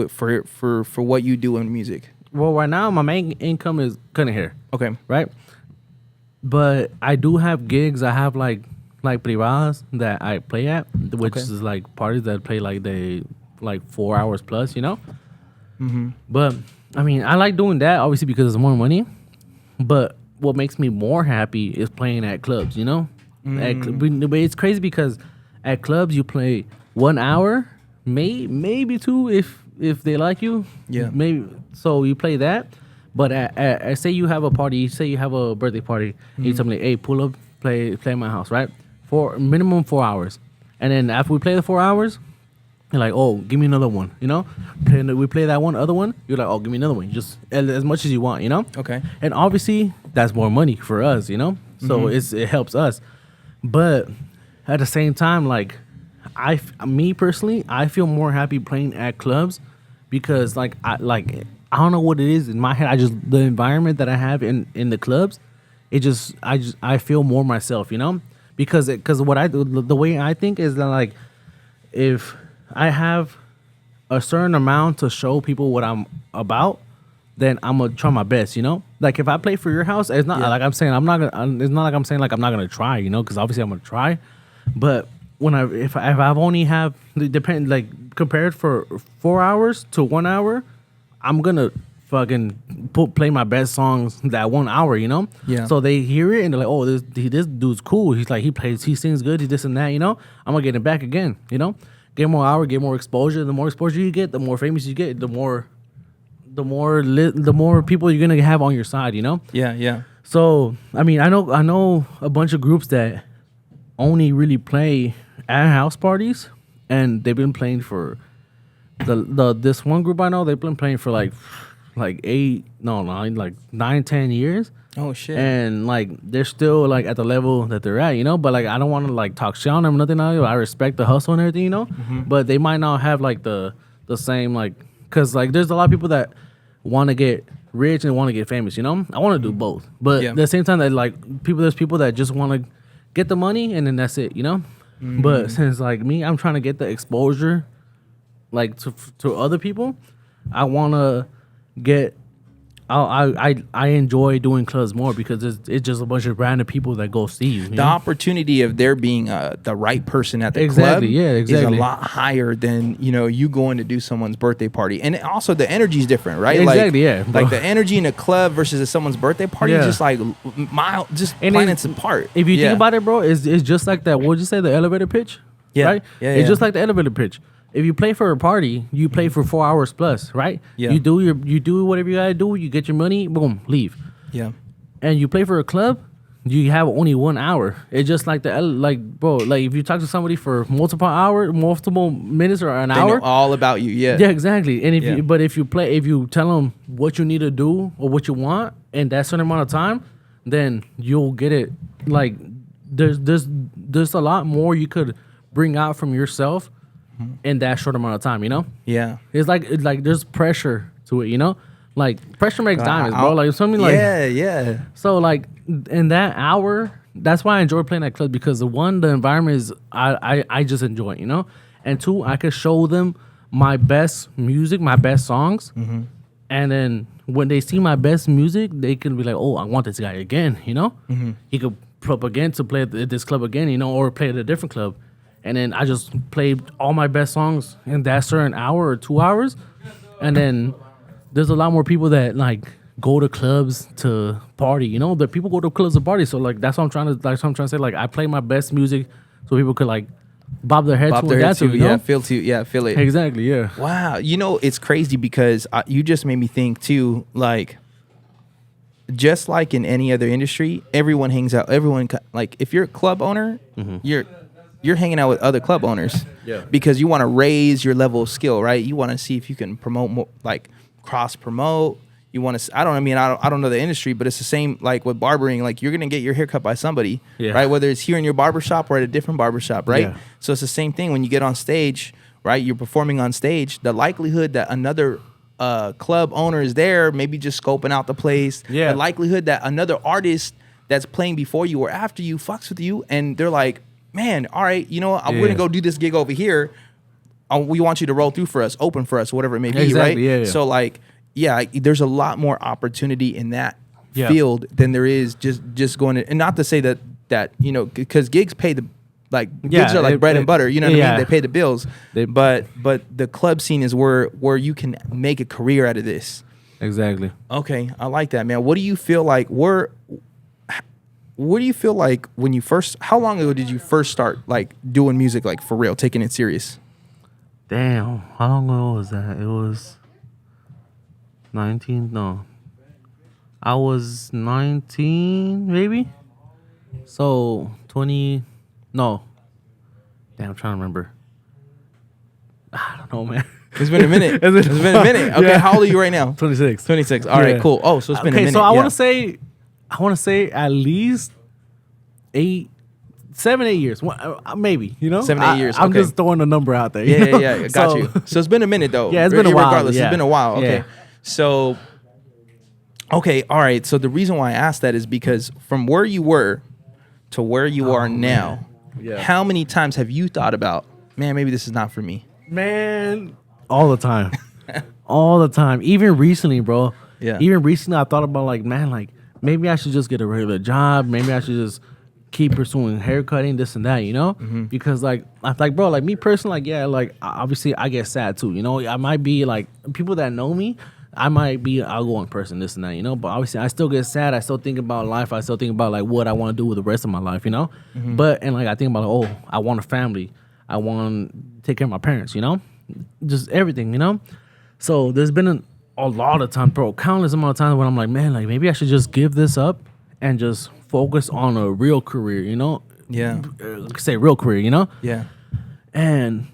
for what you do in music? Well, right now my main income is cutting hair. Okay. Right? But I do have gigs. I have like privadas that I play at, which is like parties that play like 4 hours plus, you know? But I mean, I like doing that obviously because it's more money. But what makes me more happy is playing at clubs, you know? But it's crazy because at clubs you play 1 hour, maybe two if they like you. Yeah. Maybe so you play that. But at say you have a party, say you have a birthday party, and you tell me, hey, pull up, play at my house, right? For minimum 4 hours. And then after we play the 4 hours, you're like, oh, give me another one, you know? And we play that other one, you're like, oh, give me another one. Just as much as you want, you know? Okay. And obviously that's more money for us, you know? So it helps us. But at the same time, like me personally, I feel more happy playing at clubs because like I don't know what it is in my head. The environment that I have in the clubs, I feel more myself, you know, because what I do, the way I think is that like if I have a certain amount to show people what I'm about, then I'm gonna try my best, you know. Like if I play for your house, it's not like I'm saying I'm not gonna. It's not like I'm saying like I'm not gonna try, you know, because obviously I'm gonna try. But if I've only have depend compared for 4 hours to 1 hour, I'm gonna fucking play my best songs that 1 hour, you know. Yeah. So they hear it and they're like, oh, this dude's cool. He's like he sings good. He this and that, you know. I'm gonna get it back again, you know. Get more hour, get more exposure. The more exposure you get, the more famous you get. The more people you're gonna have on your side, you know. Yeah, yeah. So I mean, I know a bunch of groups that only really play at house parties, and they've been playing for this one group I know. They've been playing for like 9-10 years. Oh shit. And like they're still like at the level that they're at, you know. But like I don't want to like talk shit on them, nothing. I respect the hustle and everything, you know. But they might not have like the same like, cause like there's a lot of people that want to get rich and want to get famous, you know. I want to do both, but at the same time that like there's people that just want to get the money and then that's it, you know. But since like me, I'm trying to get the exposure like to other people. I want to get. I enjoy doing clubs more because it's just a bunch of random people that go see you. The opportunity of there being the right person at the club is a lot higher than you going to do someone's birthday party. And also the energy is different, right? Exactly, Like the energy in a club versus at someone's birthday party is just like planets apart. If you think about it, bro, it's just like that. What would you say, the elevator pitch? Yeah, right? It's just like the elevator pitch. If you play for a party, you play for 4 hours plus, right? Yeah. You do whatever you gotta do. You get your money, boom, leave. Yeah. And you play for a club, you have only 1 hour. It's just like bro, like if you talk to somebody for multiple minutes or an hour, they know all about you. Yeah. Yeah, exactly. And if you tell them what you need to do or what you want in that certain amount of time, then you'll get it. Like there's a lot more you could bring out from yourself in that short amount of time, you know? Yeah. It's like there's pressure to it, you know? Like pressure makes diamonds, bro. Like something like yeah. so like in that hour, that's why I enjoy playing at clubs because the environment is I just enjoy it, you know, and two, I could show them my best music, my best songs, and then when they see my best music, they can be like, oh, I want this guy again, you know. He could pull up again to play at this club again, you know, or play at a different club, and then I just played all my best songs in that certain hour or 2 hours, and then there's a lot more people that like go to clubs to party, you know. The people go to clubs to party, so like that's what I'm trying to say. Like I play my best music, so people could like bob their head to and dance to, you know? Feel it. Exactly, yeah. Wow, you know it's crazy because you just made me think too. Like, just like in any other industry, everyone hangs out. Everyone like if you're a club owner, you're hanging out with other club owners, because you want to raise your level of skill, right? You want to see if you can promote more, like cross promote. You want to, I don't know the industry, but it's the same like with barbering. Like you're going to get your hair cut by somebody, right? Whether it's here in your barbershop or at a different barbershop, right? Yeah. So it's the same thing when you get on stage, right? You're performing on stage. The likelihood that another club owner is there, maybe just scoping out the place. Yeah. The likelihood that another artist that's playing before you or after you fucks with you, and they're like, man, all right, you know, we're going to go do this gig over here. We want you to roll through for us, open for us, whatever it may be, right? Yeah. So like, yeah, there's a lot more opportunity in that field than there is just going to, and not to say that you know, because gigs pay the, like gigs are like bread and butter, you know what I mean? They pay the bills, but the club scene is where you can make a career out of this. Exactly. Okay, I like that, man. What do you feel like? What do you feel like when you first? How long ago did you first start like doing music, like for real, taking it serious? Damn, how long ago was that? It was 19. No, I was 19, maybe. So 20. No, damn, I'm trying to remember. I don't know, man. It's been a minute. It's been a minute. Okay, how old are you right now? 26. 26. All right, cool. Oh, so it's been a minute. So I want to say at least 7, 8 years, maybe, you know? 7, 8 years. I'm just throwing a number out there. Yeah, got you. So it's been a minute, though. Yeah, it's been a while. Regardless, it's been a while. Okay. So, okay, all right. So the reason why I asked that is because from where you were to where you are now, how many times have you thought about, man, maybe this is not for me? Man, all the time. All the time. Even recently, bro. Yeah. Even recently, I thought about, like, man, like, maybe I should just get a regular job. Maybe I should just keep pursuing haircutting, this and that, you know? Because, like, bro, like, me personally, like, yeah, like, obviously, I get sad, too, you know? I might be, like, people that know me, I might be an outgoing person, this and that, you know? But obviously, I still get sad. I still think about life. I still think about, like, what I want to do with the rest of my life, you know? But, and, like, I think about, like, oh, I want a family. I want to take care of my parents, you know? Just everything, you know? So there's been a lot of time, bro, countless amount of times when I'm like, man, like, maybe I should just give this up and just focus on a real career, you know? Yeah. Say real career, you know? Yeah. And,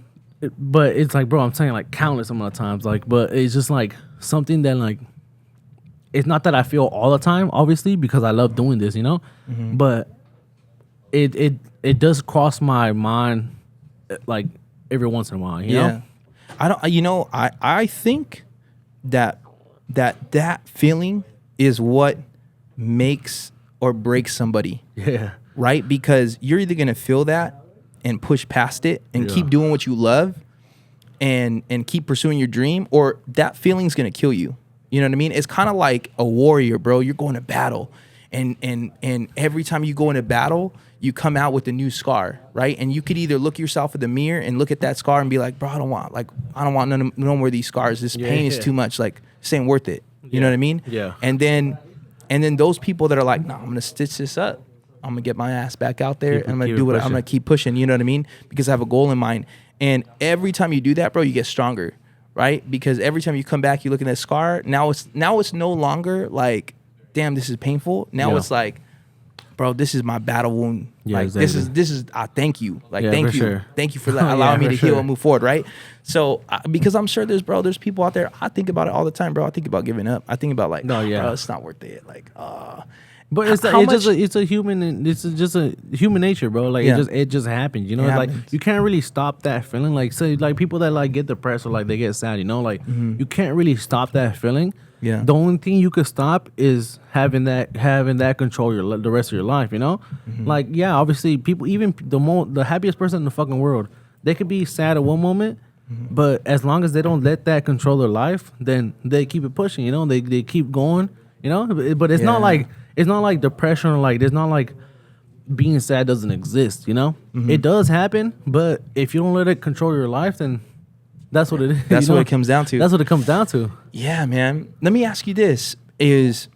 but it's like, bro, I'm saying like countless amount of times, like, but it's just like something that like, it's not that I feel all the time, obviously, because I love doing this, you know? But it does cross my mind like every once in a while, you know? I think that feeling is what makes or breaks somebody. Yeah. Right? Because you're either gonna feel that and push past it and keep doing what you love and keep pursuing your dream, or that feeling's gonna kill you. You know what I mean? It's kind of like a warrior, bro. You're going to battle. And every time you go into battle, you come out with a new scar, right? And you could either look yourself in the mirror and look at that scar and be like, bro, I don't want no more of these scars. This pain is too much. Like, this ain't worth it. You know what I mean? Yeah. And then those people that are like, no, I'm gonna stitch this up. I'm gonna get my ass back out there and I'm gonna do what I'm gonna keep pushing. You know what I mean? Because I have a goal in mind. And every time you do that, bro, you get stronger, right? Because every time you come back, you look at that scar. Now it's no longer like, damn, this is painful. Now it's like, bro, this is my battle wound. Yeah, like exactly. This is I thank you. Like thank you. Sure. Thank you for allowing me to heal and move forward, right? So because I'm sure there's people out there, I think about it all the time, bro. I think about giving up. I think about like, bro, it's not worth it. Like, But it's a human. It's just a human nature, bro. Like it just happens. You know, it's like you can't really stop that feeling. Like say like people that like get depressed or like they get sad. You know, like you can't really stop that feeling. Yeah. The only thing you could stop is having that control the rest of your life. You know, like obviously people, even the happiest person in the fucking world, they could be sad at one moment. But as long as they don't let that control their life, then they keep it pushing. You know, they keep going. You know, but it's not like. It's not like depression or like it's not like being sad doesn't exist, you know? It does happen, but if you don't let it control your life, then that's what it is. That's what it comes down to. That's what it comes down to. Yeah, man. Let me ask you this: is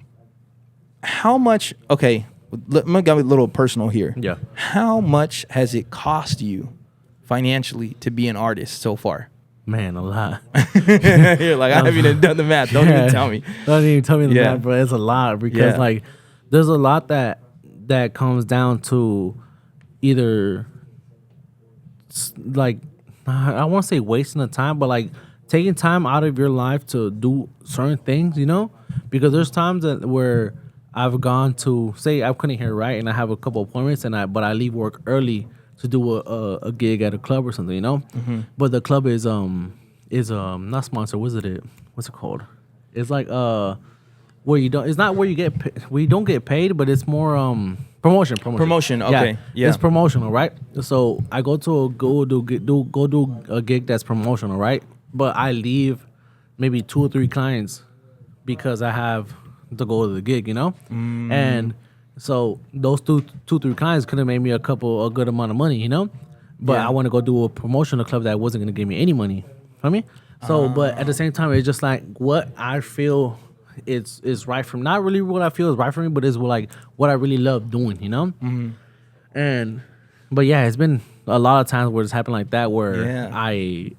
how much? Okay, let me get a little personal here. Yeah. How much has it cost you financially to be an artist so far? Man, a lot. You're like, I haven't even done the math. Don't even tell me. Don't even tell me the math, bro. It's a lot because like there's a lot that comes down to either like I won't say wasting the time, but like taking time out of your life to do certain things, you know? Because there's times where I've gone to say I couldn't hear right and I have a couple appointments but I leave work early to do a gig at a club or something, you know? But the club is not sponsored. What's it called? It's like where you don't. It's not where you don't get paid, but it's more promotion. Promotion. Okay. Yeah. It's promotional, right? So I go do a gig that's promotional, right? But I leave maybe 2 or 3 clients because I have to go to the gig, you know? And so those 2-3 clients could have made me a good amount of money, you know? But I want to go do a promotional club that wasn't going to give me any money. Feel me? So, but at the same time, it's just like what I feel is right for me. Not really what I feel is right for me, but it's like what I really love doing, you know? But yeah, it's been a lot of times where it's happened like that where I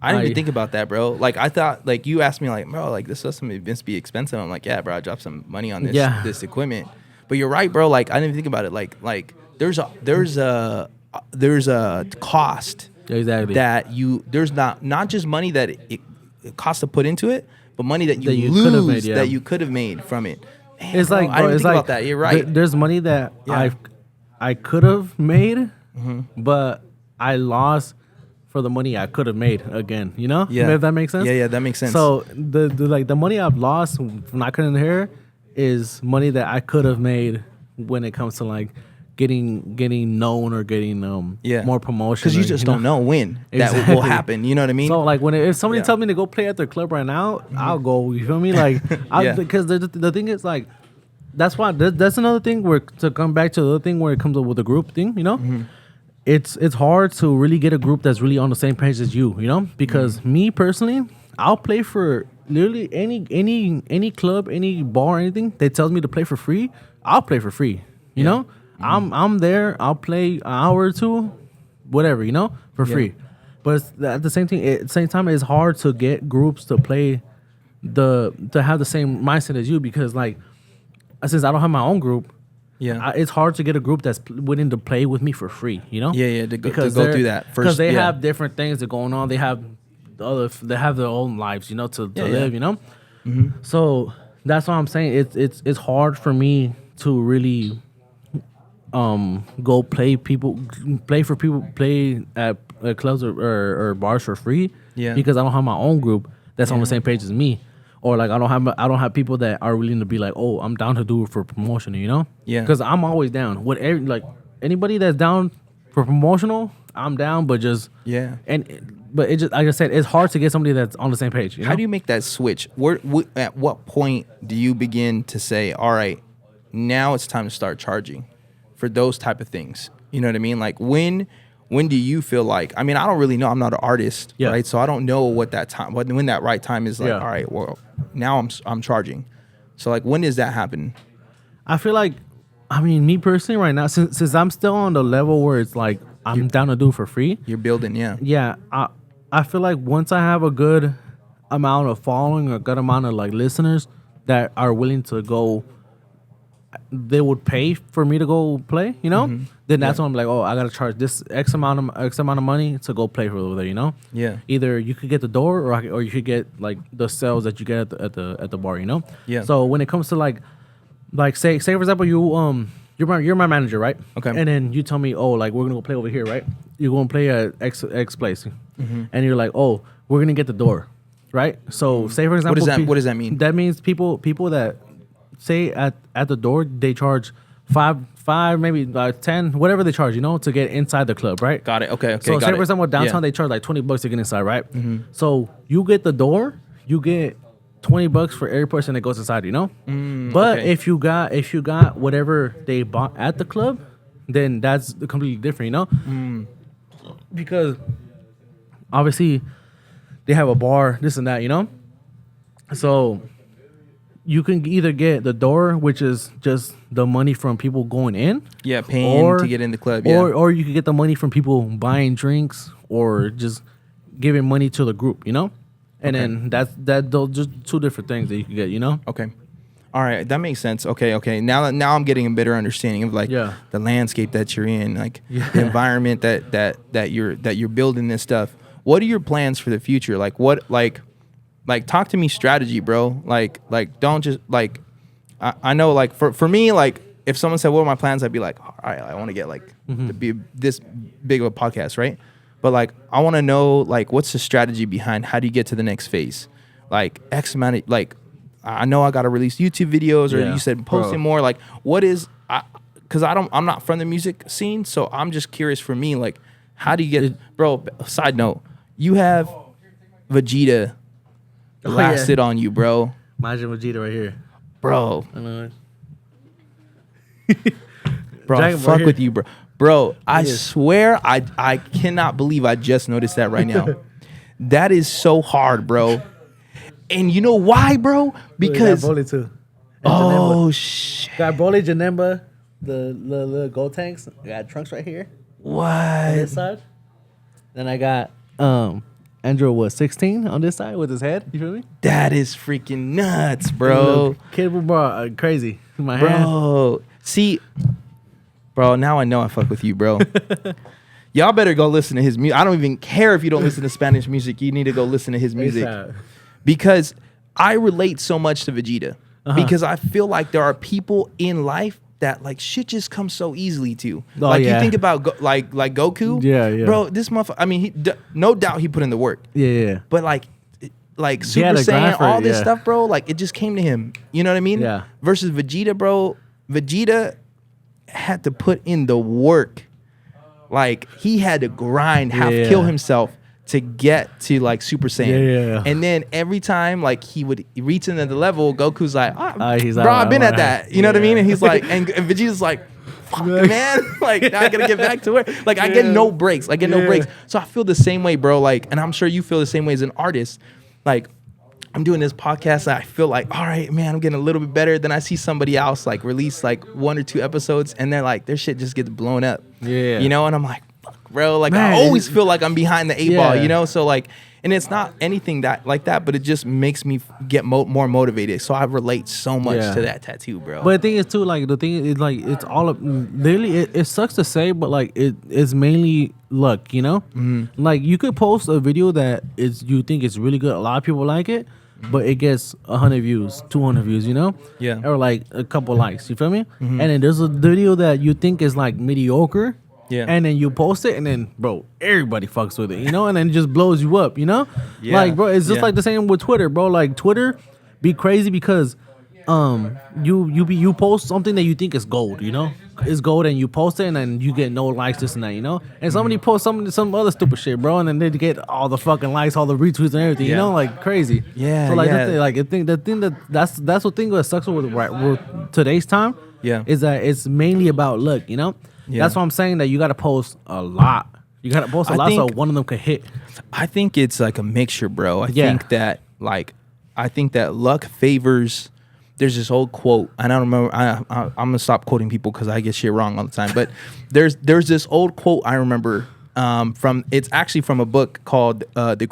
didn't even think about that, bro. Like I thought, like you asked me, like, bro, like this must be expensive. I'm like, yeah, bro, I dropped some money on this equipment. But you're right, bro. Like I didn't even think about it. Like there's a cost that there's not just money that it costs to put into it, but money that you lose that you could have made from it. Man, it's bro, like I didn't think about that. You're right. There's money that I could have made, but I lost for the money I could have made again. You know? Yeah. If that makes sense. Yeah, that makes sense. So the money I've lost from not cutting the hair is money that I could have made when it comes to like getting known or getting more promotion. Because you just don't know when that will happen. You know what I mean? So like if somebody tells me to go play at their club right now, I'll go. You feel me? Like because the thing is like that's why that's another thing where to come back to the other thing where it comes up with the group thing. You know, it's hard to really get a group that's really on the same page as you. You know, because me personally, I'll play for literally any club, any bar, anything that tells me to play for free. I'll play for free. You know. I'm there. I'll play an hour or 2, whatever, you know, for free. But at the same time, it's hard to get groups to play to have the same mindset as you because, like, since I don't have my own group, it's hard to get a group that's willing to play with me for free, you know? To go through that first. Because they have different things that are going on. They have their own lives, you know, to live, you know. So that's why I'm saying it's hard for me to really. Go play at clubs or bars for free because I don't have my own group that's on the same page as me, or like I don't have people that are willing to be like, oh, I'm down to do it for promotion, you know? Because I'm always down. Whatever, like anybody that's down for promotional, I'm down. But just but it just like I said, it's hard to get somebody that's on the same page. You know? How do you make that switch? At what point do you begin to say, all right, now it's time to start charging for those type of things? You know what I mean? Like when do you feel like, I mean, I don't really know. I'm not an artist, right? So I don't know what that time, when that right time is like, all right, well, now I'm charging. So like, when does that happen? I feel like, I mean, me personally right now, since I'm still on the level where it's like, I'm down to do it for free. You're building, Yeah. I feel like once I have a good amount of following or a good amount of like listeners that are willing to go, they would pay for me to go play, you know? Then that's when I'm like, oh, I gotta charge this X amount of money to go play for over there, you know? Either you could get the door or you could get like the sales that you get at the bar, you know? So when it comes to like like say for example, you're my manager, right? Okay. And then you tell me, oh, like we're gonna go play over here, right? You're gonna play at X place, and you're like, oh, we're gonna get the door, right? So say for example, What does that mean? That means people that say at the door they charge five maybe 10 whatever they charge, to get inside the club, right? Got it. Okay. So got say it. for example downtown they charge like $20 to get inside, right? So you get the door, you get $20 for every person that goes inside, But okay. if you got whatever they bought at the club, then that's completely different, Because obviously they have a bar, this and that, So you can either get the door, which is just the money from people going in. Yeah, paying to get in the club. Yeah. Or you can get the money from people buying drinks or just giving money to the group, And then those just two different things that you can get, Okay. All right, that makes sense. Okay. Now I'm getting a better understanding of like the landscape that you're in, like the environment that you're building this stuff. What are your plans for the future? Like talk to me strategy, bro. Like don't just like I know like for me, like if someone said what are my plans, I'd be like, all right, I want to get like to be this big of a podcast, right? But like I want to know like what's the strategy behind how do you get to the next phase? Like X amount of like I know I got to release YouTube videos, or you said posting more. Like, what is? Because I'm not from the music scene, so I'm just curious. For me, like, how do you get, bro? Side note, you have Vegeta blasted on you, bro. Imagine Vegeta right here, bro. I know. Bro, I fuck with you, bro. Bro, I swear, I cannot believe I just noticed that right now. That is so hard, bro. And you know why, bro? Because Broly too. Oh shit! Got Broly, Janemba, the gold tanks. I got Trunks right here. What? On this side. Then I got Andrew 16 on this side with his head. You feel me? That is freaking nuts, bro. Kid, bro, crazy. My bro, hand. See, bro. Now I know I fuck with you, bro. Y'all better go listen to his music. I don't even care if you don't listen to Spanish music. You need to go listen to his music. Because I relate so much to Vegeta. Because I feel like there are people in life that like shit just comes so easily to. You think about like Goku. Yeah. Bro, this motherfucker. I mean, no doubt he put in the work. Yeah. But like Super Saiyan, all this stuff, bro. Like it just came to him. You know what I mean? Yeah. Versus Vegeta, bro. Vegeta had to put in the work. Like he had to grind, kill himself to get to like Super Saiyan. Yeah. And then every time like he would reach into the level, Goku's like, he's bro, I've been at that. You know what I mean? And he's like, and Vegeta's like, fuck, man. Like, now I gotta get back to work. Like, I get no breaks. So I feel the same way, bro. Like, and I'm sure you feel the same way as an artist. Like, I'm doing this podcast and I feel like, all right, man, I'm getting a little bit better. Then I see somebody else like release like 1 or 2 episodes and they're like, their shit just gets blown up. Yeah. You know? And I'm like, bro, like man, I always feel like I'm behind the 8 ball, you know? So like, and it's not anything that like that, but it just makes me get more motivated. So I relate so much to that tattoo, bro. But the thing is too, like the thing is like it's all literally it sucks to say, but like it's mainly luck, you know? Like you could post a video that you think is really good, a lot of people like it, but it gets 100 views, 200 views, you know? Yeah. Or like a couple likes, you feel me? And then there's a video that you think is like mediocre. Yeah. And then you post it, and then, bro, everybody fucks with it, you know? And then it just blows you up, you know? Yeah. Like, bro, it's just like the same with Twitter, bro. Like, Twitter be crazy because you post something that you think is gold, you know? It's gold, and you post it, and then you get no likes, this and that, you know? And somebody posts some other stupid shit, bro, and then they get all the fucking likes, all the retweets and everything, you know? Like, crazy. Yeah, so, like, that's the thing that sucks with today's time is that it's mainly about luck, you know? Yeah. That's why I'm saying that you got to post a lot. You got to post a lot so one of them could hit. I think it's like a mixture, bro. I think that luck favors. There's this old quote, and I don't remember. I'm gonna stop quoting people because I get shit wrong all the time. But there's this old quote I remember it's actually from a book called The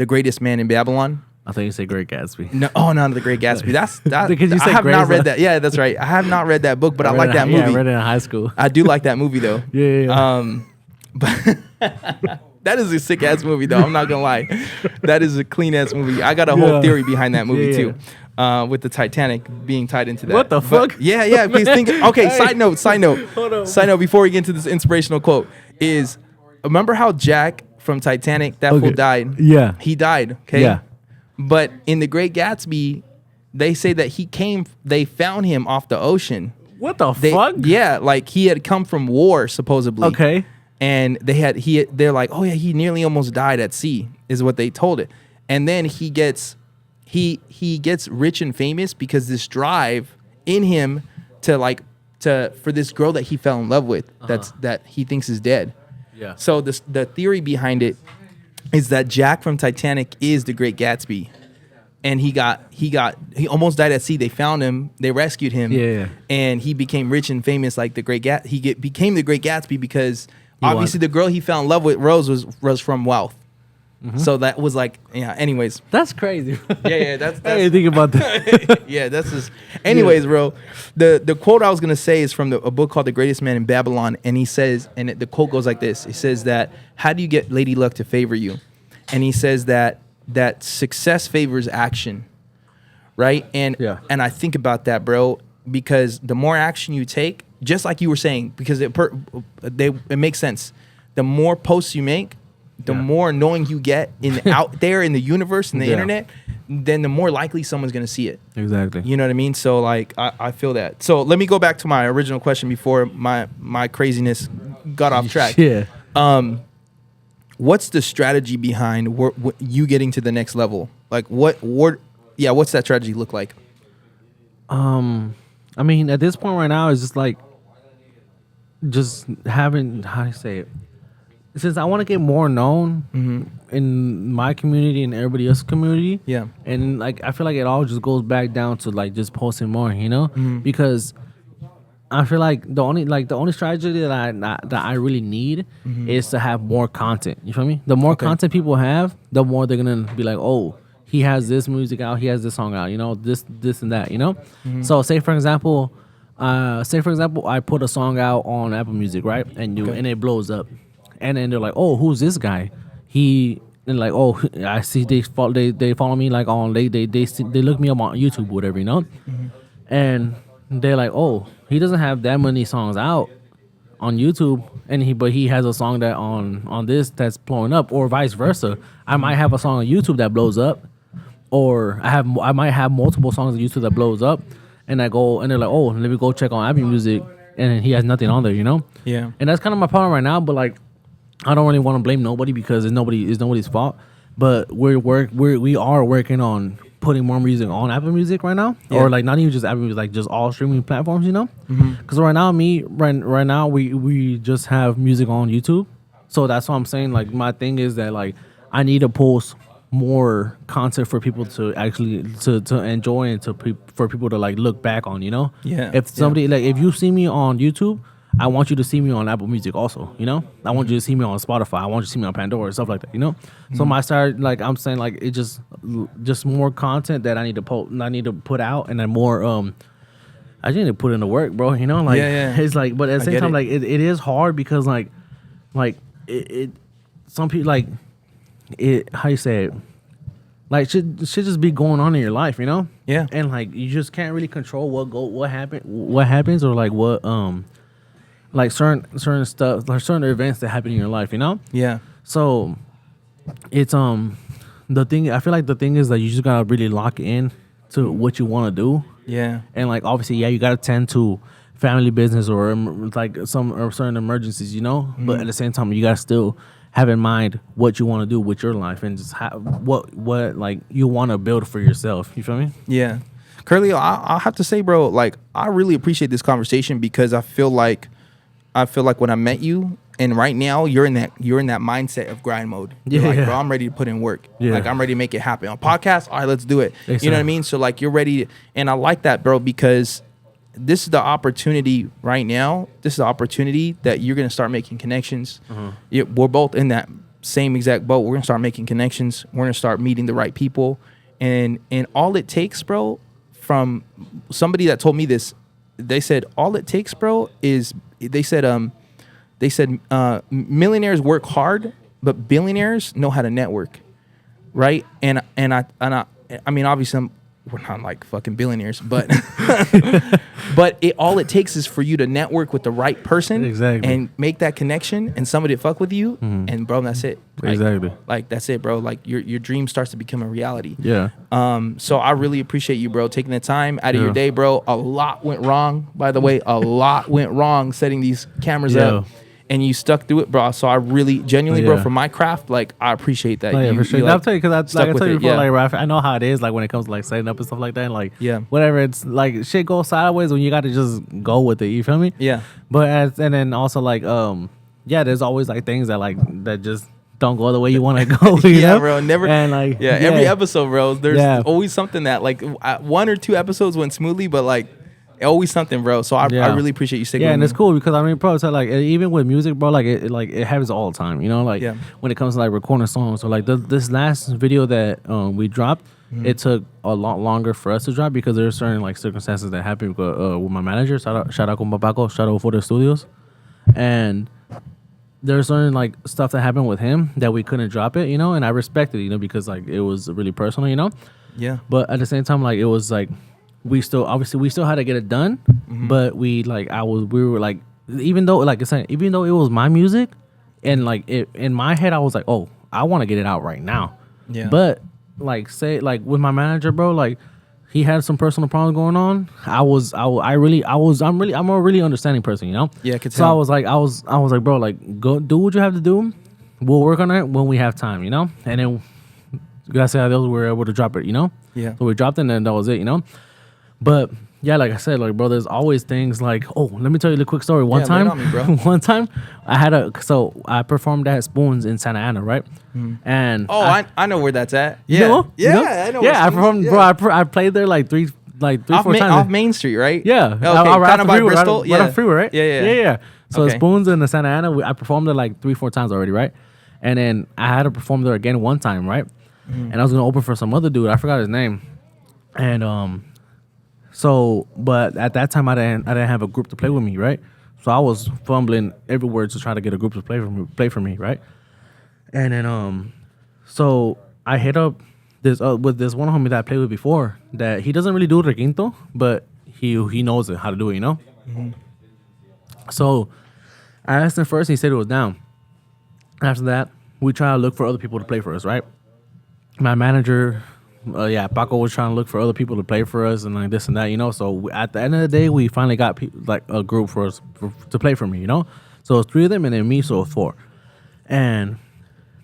Greatest Man in Babylon. I thought you said Great Gatsby. No, The Great Gatsby. That's because you said I have Grey's not read that. Yeah, that's right. I have not read that book, but I like that movie. Yeah, I read it in high school. I do like that movie though. Yeah. That is a sick ass movie, though. I'm not gonna lie. That is a clean ass movie. I got a whole theory behind that movie too, with the Titanic being tied into that. What the fuck? Yeah. Because okay. Hey. Side note. Hold on. Side note. Before we get into this inspirational quote, is remember how Jack from Titanic, that fool died? Yeah. He died. Okay. Yeah. But in The Great Gatsby, they say that they found him off the ocean. What the fuck? Yeah, like he had come from war supposedly. Okay. And they're like, oh yeah, he nearly almost died at sea, is what they told it. And then he gets rich and famous because this drive in him for this girl that he fell in love with, that he thinks is dead. Yeah. So the theory behind it is that Jack from Titanic is the Great Gatsby. And he almost died at sea. They found him, they rescued him, and he became rich and famous like the Great became the Great Gatsby because obviously the girl he fell in love with, Rose, was from wealth. Mm-hmm. So that was like, anyways. That's crazy. Yeah, that's I didn't think about that. Yeah, that's just. Anyways, bro, the quote I was gonna say is from a book called The Greatest Man in Babylon, and he says, and the quote goes like this: it says that, how do you get Lady Luck to favor you? And he says that success favors action, right? And I think about that, bro, because the more action you take, just like you were saying, because it makes sense. The more posts you make, the more knowing you get out there in the universe and the internet, then the more likely someone's gonna see it. Exactly. You know what I mean? So like I feel that. So let me go back to my original question before my craziness got off track. Yeah. What's the strategy behind you getting to the next level? Like what's that strategy look like? I mean, at this point right now, it's just like, just having, how do you say it? Since I want to get more known in my community and everybody else's community. Yeah. And like, I feel like it all just goes back down to like just posting more, because I feel like the only strategy that I really need is to have more content. You feel me? The more content people have, the more they're gonna be like, oh, he has this music out, he has this song out, this and that, So say for example, I put a song out on Apple Music, right? And it blows up, and then they're like, oh, who's this guy? And like, oh, I see they follow me like on they look me up on YouTube, whatever, and they're like, oh, he doesn't have that many songs out on YouTube, but he has a song that on this that's blowing up, or vice versa. I might have a song on YouTube that blows up, or I might have multiple songs on YouTube that blows up, and they're like, oh, let me go check on Apple Music, and he has nothing on there, Yeah. And that's kind of my problem right now, but like, I don't really want to blame nobody because it's nobody's fault. But we are working on putting more music on Apple Music right now, or like not even just Apple Music, like just all streaming platforms, Because right now we just have music on YouTube, so that's what I'm saying. Like my thing is that like I need to post more content for people to actually to enjoy and for people to like look back on, Yeah. If somebody like if you see me on YouTube, I want you to see me on Apple Music also, I want you to see me on Spotify. I want you to see me on Pandora, stuff like that, So my start, like I'm saying, like it just more content that I need to put out, and then more I just need to put in the work, bro. Like it's like, but at the same time, like it is hard because like it some people like it. How you say it? Like should just be going on in your life, Yeah. And like you just can't really control what happens, or like what like certain stuff, like certain events that happen in your life, Yeah. So it's the thing. I feel like the thing is that you just gotta really lock in to what you want to do. Yeah. And like obviously, you gotta tend to family business or like some certain emergencies, But at the same time, you gotta still have in mind what you want to do with your life and just what like you want to build for yourself. You feel me? Yeah. Curlio, I'll have to say, bro, like I really appreciate this conversation because I feel like when I met you, and right now you're in that mindset of grind mode. You're like, bro, I'm ready to put in work. Yeah. Like I'm ready to make it happen. On podcast, all right, let's do it. Exactly. You know what I mean? So like you're ready, and I like that, bro, because this is the opportunity right now. This is the opportunity that you're gonna start making connections. We're both in that same exact boat. We're gonna start making connections. We're gonna start meeting the right people, and all it takes, bro, from somebody that told me this, they said all it takes, bro, is they said millionaires work hard, but billionaires know how to network, right? And I mean, obviously, we're not like fucking billionaires, but but all it takes is for you to network with the right person, Exactly, and make that connection, and somebody to fuck with you, and bro, that's it. Like, exactly. Like that's it, bro. Like your dream starts to become a reality. Yeah. So I really appreciate you, bro, taking the time out of your day, bro. A lot went wrong, by the way. A lot went wrong setting these cameras up. And you stuck through it, bro. So I really, genuinely, bro, for my craft, like, I appreciate that. For sure. Like, I'll tell you, because like I told you before, yeah. like, I know how it is, like, when it comes to, like, setting up and stuff like that. And, like, Yeah. whatever, it's, like, shit goes sideways when you got to just go with it. You feel me? Yeah. But, and then also, like, there's always, like, things that, like, that just don't go the way you want to go, you know? Bro. Never. And, like, every episode, bro, there's always something that, like, 1 or 2 episodes went smoothly, but, like, always something, bro. So I really appreciate you sticking with me. And it's cool because I mean, bro, so like even with music, bro, like it happens all the time, you know, like when it comes to like recording songs. So like this last video that we dropped, it took a lot longer for us to drop because there are certain like circumstances that happened with my manager. Shout out con Papaco, shout out for the studios, and there's certain like stuff that happened with him that we couldn't drop it, you know, and I respect it, you know, because like it was really personal, you know. Yeah. But at the same time, like it was like. We still had to get it done, but we were like, even though like I said, even though it was my music, and like in my head I was like, oh, I want to get it out right now. Yeah. But like with my manager, bro, like he had some personal problems going on. I'm a really understanding person, you know. Yeah. I could tell. So I was like, bro, like go do what you have to do. We'll work on it when we have time, you know. And then gracias a Dios we were able to drop it, you know. Yeah. So we dropped it, and then that was it, you know. But yeah, like I said, like bro, there's always things like, oh, let me tell you the quick story. One time, one time, I performed at Spoons in Santa Ana, right? And I know where that's at. Yeah, you know? Yeah, You know? I know. Yeah, I performed, bro. I played there like three, four times off Main Street, right? Yeah, okay, kind of by Bristol. Right on freeway, right? Yeah. So Spoons in the Santa Ana, I performed there like 3-4 times already, right? And then I had to perform there again one time, right? And I was gonna open for some other dude. I forgot his name, and So, but at that time I didn't have a group to play with me, right? So I was fumbling everywhere to try to get a group to play for me, right? And then so I hit up this with this one homie that I played with before that he doesn't really do requinto, but he knows how to do it, you know? So I asked him first, and he said it was down. After that, we try to look for other people to play for us, right? My manager, Paco was trying to look for other people to play for us and like this and that, you know. So at the end of the day, we finally got like a group for us to play for me, you know. So it's 3 of them and then me, so it's 4. And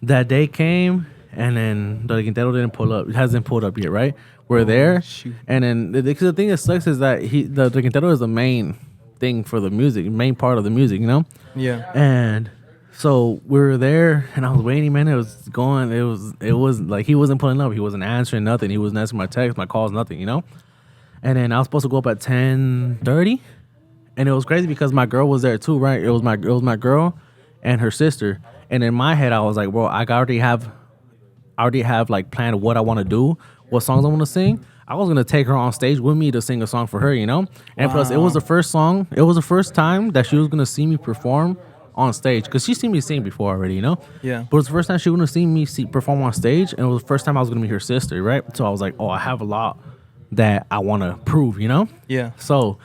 that day came, and then the Quintero didn't pull up. It hasn't pulled up yet, right? We're there, and then the thing that sucks is that the Quintero is the main thing for the music, main part of the music, you know. Yeah. And so we were there, and I was waiting, man. It was like he wasn't pulling up. He wasn't answering nothing. He wasn't answering my texts, my calls, nothing, you know. And then I was supposed to go up at 10:30, and it was crazy because my girl was there too, right? It was my girl and her sister. And in my head, I was like, bro, I already have like planned what I want to do, what songs I want to sing. I was gonna take her on stage with me to sing a song for her, you know. And plus, it was the first song. It was the first time that she was gonna see me perform on stage, because she's seen me sing before already, you know. Yeah. But it was the first time she was gonna see me perform on stage, and it was the first time I was gonna meet her sister, right? So I was like, oh, I have a lot that I want to prove, you know. Yeah. So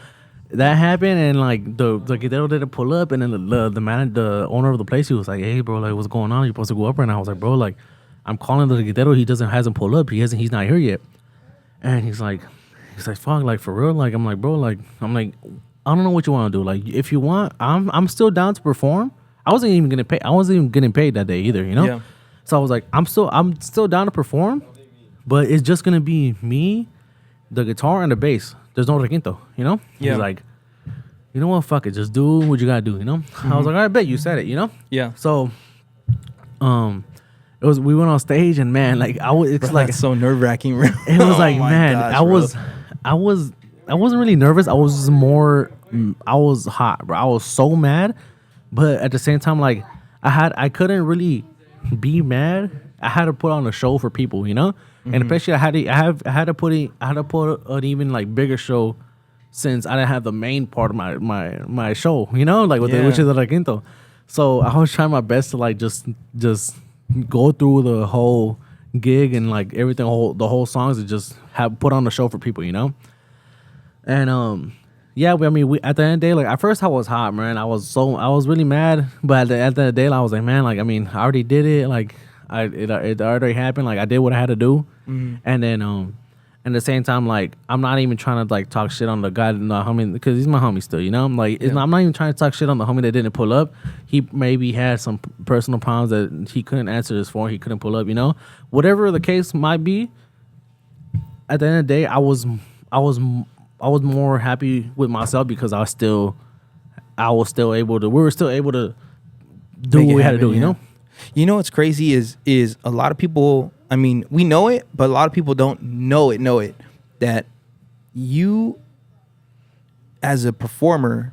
that happened, and like the Quintero didn't pull up, and then the owner of the place, he was like, hey, bro, like what's going on? You're supposed to go up right now. I was like, bro, like I'm calling the Quintero. He hasn't pulled up. He's not here yet. And he's like, fuck, like for real? Like I'm like, bro, like I don't know what you want to do. Like if you want, I'm still down to perform. I wasn't even getting paid that day either, you know? Yeah. So I was like, I'm still down to perform, but it's just gonna be me, the guitar and the bass. There's no requinto, you know? Yeah. He's like, you know what, fuck it, just do what you gotta do, you know? I was like, all right, bet, you said it, you know? Yeah. So we went on stage, and man, like it's like so nerve-wracking. It was like, man, gosh, I wasn't really nervous. I was just more, I was hot, bro. I was so mad, but at the same time, like I couldn't really be mad. I had to put on a show for people, you know, and especially I had to put an even like bigger show, since I didn't have the main part of my show, you know, like which is the requinto. So I was trying my best to like just go through the whole gig and like everything, the whole songs, and just have put on the show for people, you know. And yeah, we at the end of the day, like at first I was hot, man. I was really mad, but at the end of the day, like, I was like, man, like I mean, I already did it, like it already happened, like I did what I had to do, and then at the same time, like I'm not even trying to like talk shit on the guy, the homie, because he's my homie still, you know. I'm like, I'm not even trying to talk shit on the homie that didn't pull up. He maybe had some personal problems that he couldn't answer his phone, he couldn't pull up, you know. Whatever the case might be, at the end of the day, I was more happy with myself because I was still able to. We were still able to do what we had to do. You know. You know what's crazy is a lot of people. I mean, we know it, but a lot of people don't know it. That you, as a performer,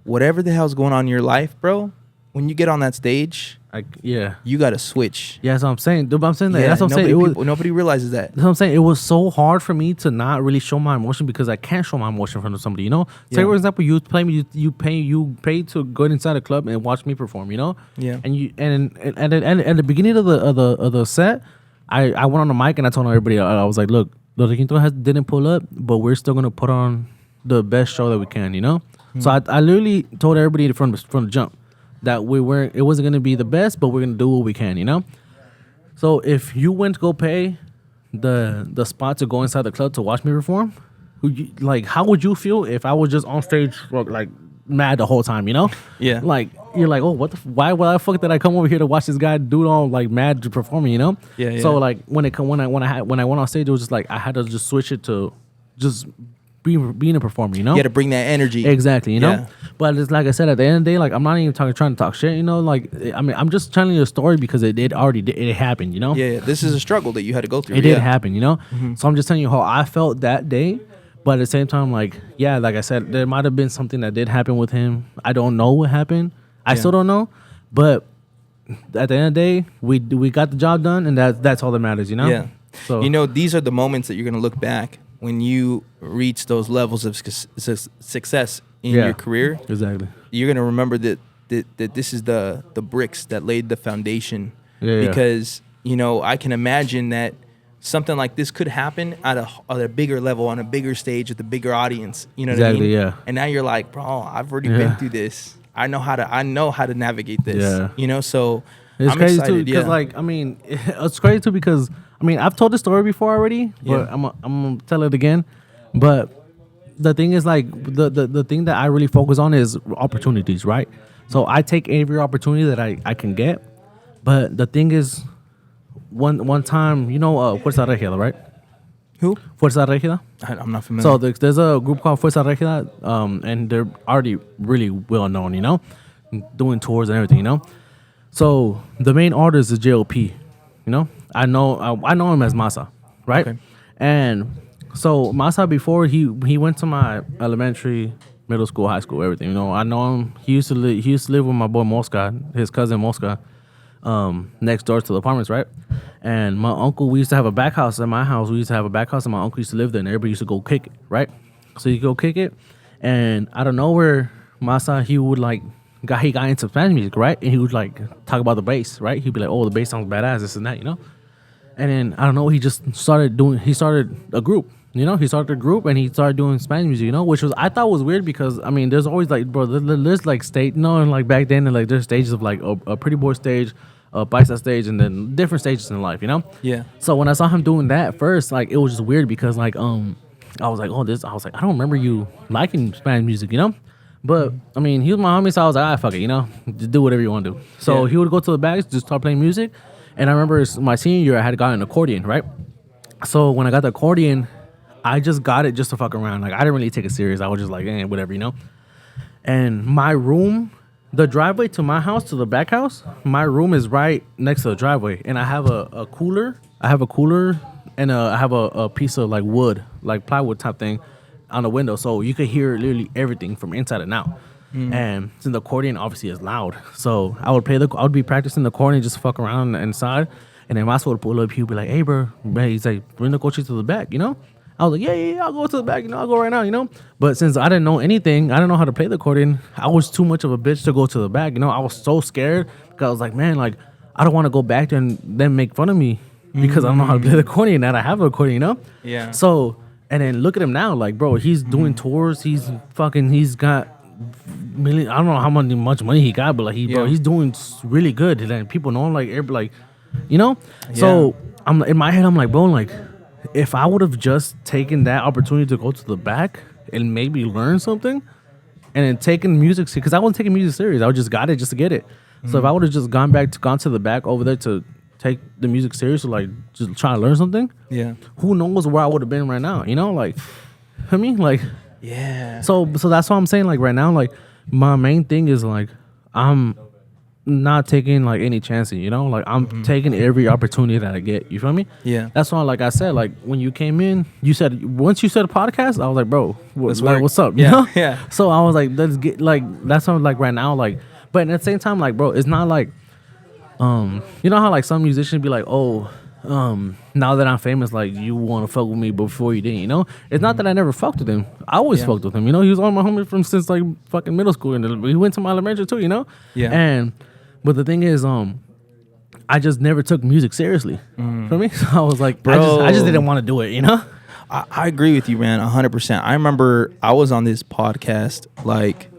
whatever the hell's going on in your life, bro, when you get on that stage, you got to switch. Yeah, that's what I'm saying. Dude, I'm saying that. That's what I'm saying. Nobody realizes that. That's what I'm saying. It was so hard for me to not really show my emotion because I can't show my emotion in front of somebody. You know, say for example, you play me, you pay to go inside a club and watch me perform. You know, and at the beginning of the set, I went on the mic and I told everybody, I was like, look, the Quinto didn't pull up, but we're still gonna put on the best show that we can. You know, so I literally told everybody from the jump that it wasn't gonna be the best, but we're gonna do what we can, you know. So if you went to go pay the spot to go inside the club to watch me perform, like how would you feel if I was just on stage like mad the whole time, you know? Yeah. Like you're like, oh, why the fuck did I come over here to watch this guy do all like mad to performing, you know? Yeah. So like when I went on stage, it was just like I had to just switch it to just being a performer, you know? You got to bring that energy. Exactly, you know? Yeah. But it's like I said, at the end of the day, like I'm not even trying to talk shit, you know? Like, I mean, I'm just telling you a story because it happened, you know? Yeah. This is a struggle that you had to go through. It did happen, you know? So I'm just telling you how I felt that day. But at the same time, like, yeah, like I said, there might have been something that did happen with him. I don't know what happened. I still don't know. But at the end of the day, we got the job done, and that's all that matters, you know? Yeah. So, you know, these are the moments that you're going to look back when you reach those levels of success in your career. Exactly. You're going to remember that this is the bricks that laid the foundation. Yeah. Because, you know, I can imagine that something like this could happen at a bigger level, on a bigger stage, with a bigger audience. You know what I mean? Exactly, yeah. And now you're like, bro, I've already been through this. I know how to navigate this. Yeah. You know, so it's I'm crazy excited. too, because like I mean, it's crazy too because I mean I've told the story before already, but I'm gonna tell it again. But the thing is, like the thing that I really focus on is opportunities, right? So I take every opportunity that I can get. But the thing is, one time, you know, Fuerza Regida, right? Who? Fuerza Regida. I'm not familiar. So there's a group called Fuerza Regida, and they're already really well known, you know, doing tours and everything, you know. So the main artist is JLP, you know. I know him as Masa, right? Okay. And so Masa, before he went to my elementary, middle school, high school, everything, you know. I know him. He used to live with my boy Mosca, his cousin Mosca, next door to the apartments, right? And my uncle, we used to have a back house at my house. We used to have a back house, and my uncle used to live there, and everybody used to go kick it, right? So you go kick it, and out of nowhere, Masa, he would like he got into Spanish music, right? And he would like talk about the bass, right? He'd be like, "Oh, the bass sounds badass, this and that," you know. And then I don't know, he started a group, you know. He started a group and he started doing Spanish music, you know, which I thought was weird because I mean, there's always like, bro, there's like stage, you know, and like back then, and like there's stages of like a pretty boy stage, a paisa stage, and then different stages in life, you know. Yeah. So when I saw him doing that first, like it was just weird because like I was like, I don't remember you liking Spanish music, you know. But I mean, he was my homie, so I was like, fuck it, you know, just do whatever you want to do. So he would go to the back, just start playing music. And I remember my senior year, I had gotten an accordion, right? So when I got the accordion, I just got it just to fuck around. Like I didn't really take it serious. I was just like, whatever, you know. And my room, the driveway to my house, to the back house, my room is right next to the driveway. And I have a cooler. I have a cooler, and I have a piece of like wood, like plywood type thing, on the window, so you could hear literally everything from inside and out. And since the accordion obviously is loud, so I would be practicing the accordion, just fuck around inside, and then Master would pull up. He'd be like, "Hey, bro," he's like, "Bring the coach to the back," you know. I was like, yeah, I'll go to the back, you know, I'll go right now, you know. But since I didn't know anything, I didn't know how to play the accordion, I was too much of a bitch to go to the back, you know. I was so scared because I was like, man, like I don't want to go back there and then make fun of me because I don't know how to play the accordion and I have an accordion, you know? Yeah. So, and then look at him now, like, bro, he's doing tours. He's got million. I don't know how much money he got, but like, bro, he's doing really good. And then people know him, like, everybody, like, you know? Yeah. So, I'm in my head, I'm like, bro, like, if I would have just taken that opportunity to go to the back and maybe learn something and then taken music, because I wasn't taking music serious. I just got it just to get it. So if I would have just gone to the back over there to take the music serious, or like just try to learn something, who knows where I would have been right now, you know? Like, I mean, like, So that's what I'm saying. Like right now, like my main thing is like I'm not taking like any chances, you know? Like I'm taking every opportunity that I get. You feel me? Yeah. That's why, like I said, like when you came in, once you said a podcast, I was like, bro, what's up? Yeah. You know? Yeah. So I was like, let's get like that's what like right now, like. But at the same time, like, bro, it's not like, you know how like some musicians be like, oh, now that I'm famous, like you want to fuck with me before you didn't, you know? It's not that I never fucked with him. I always fucked with him, you know? He was one of my homies since like fucking middle school, and he went to my elementary too, you know? Yeah. But the thing is, I just never took music seriously. For me, so I was like, Bro. I just didn't want to do it, you know? I agree with you, man, 100%. I remember I was on this podcast like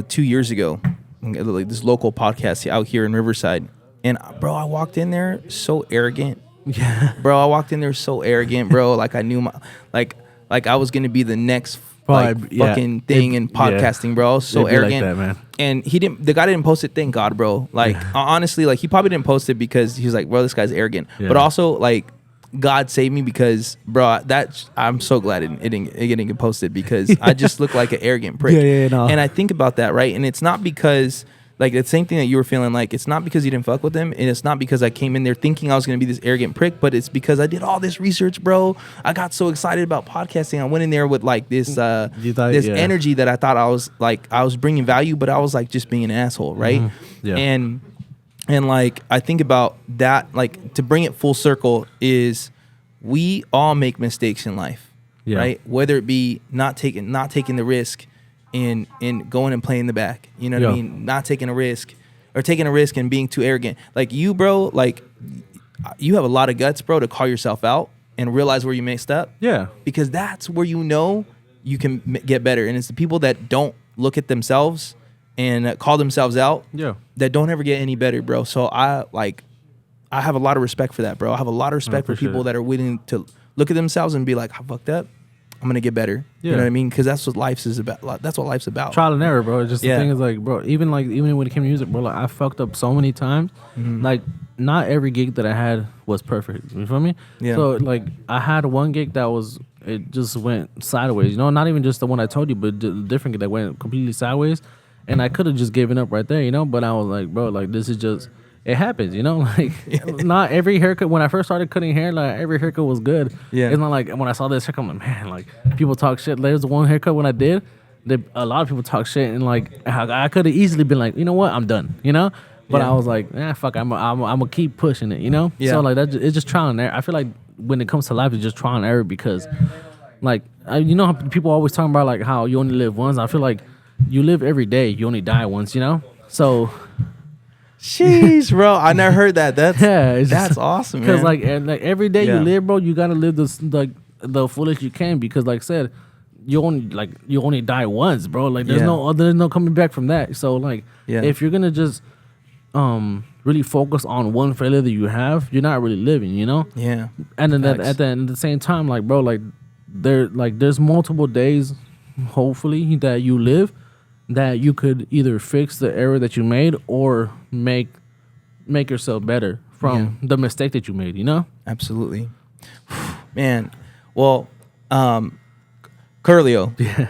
2 years ago, like this local podcast out here in Riverside, and bro, I walked in there so arrogant. Yeah, bro, I walked in there so arrogant, bro. Like I knew like I was gonna be the next fucking thing in podcasting, bro. I was so arrogant, like that, man. And the guy didn't post it. Thank God, bro. Like honestly, like he probably didn't post it because he was like, bro, this guy's arrogant. But also like, God saved me because, bro, I'm so glad it didn't get posted because I just look like an arrogant prick. No. And I think about that, right? And it's not because, like, the same thing that you were feeling like, it's not because you didn't fuck with him, and it's not because I came in there thinking I was going to be this arrogant prick, but it's because I did all this research, bro. I got so excited about podcasting. I went in there with, like, this energy that I thought I was bringing value, but I was, like, just being an asshole, right? Yeah. And like I think about that, like to bring it full circle is we all make mistakes in life, right? Whether it be not taking the risk in going and playing the back, you know what I mean? Not taking a risk or taking a risk and being too arrogant. Like you, bro, like you have a lot of guts, bro, to call yourself out and realize where you messed up. Yeah. Because that's where you know you can get better. And it's the people that don't look at themselves and call themselves out that don't ever get any better, bro. So I have a lot of respect for that, bro. I have a lot of respect for people that are willing to look at themselves and be like, I fucked up. I'm gonna get better. You know what I mean? Because that's what life's about. That's what life's about. Trial and error, bro. It's just the thing is like, bro, even when it came to music, bro, like I fucked up so many times. Like not every gig that I had was perfect. You feel me? Yeah. So like I had one gig it just went sideways. You know, not even just the one I told you, but the different gig that went completely sideways. And I could have just given up right there, you know? But I was like, bro, like, this is just, it happens, you know? Like, not every haircut, when I first started cutting hair, like, every haircut was good. Yeah. It's not like, when I saw this haircut, I'm like, man, like, people talk shit. There's one haircut when I did, a lot of people talk shit, and, like, I could have easily been like, you know what? I'm done, you know? But I was like, fuck, I'm going to keep pushing it, you know? Yeah. So, like, it's just trial and error. I feel like when it comes to life, it's just trial and error because, like, you know how people always talking about, like, how you only live once? I feel like, you live every day. You only die once, you know? So... Jeez, bro. I never heard that. That's awesome, man. Because, like every day you live, bro, you got to live this, like, the fullest you can because, like I said, you only die once, bro. Like, there's no coming back from that. So, like, if you're going to just really focus on one failure that you have, you're not really living, you know? Yeah. And then at the same time, like, bro, like, there's multiple days, hopefully, that you live that you could either fix the error that you made or make yourself better from the mistake that you made, you know? Absolutely. Man, well, Curlio. Yeah.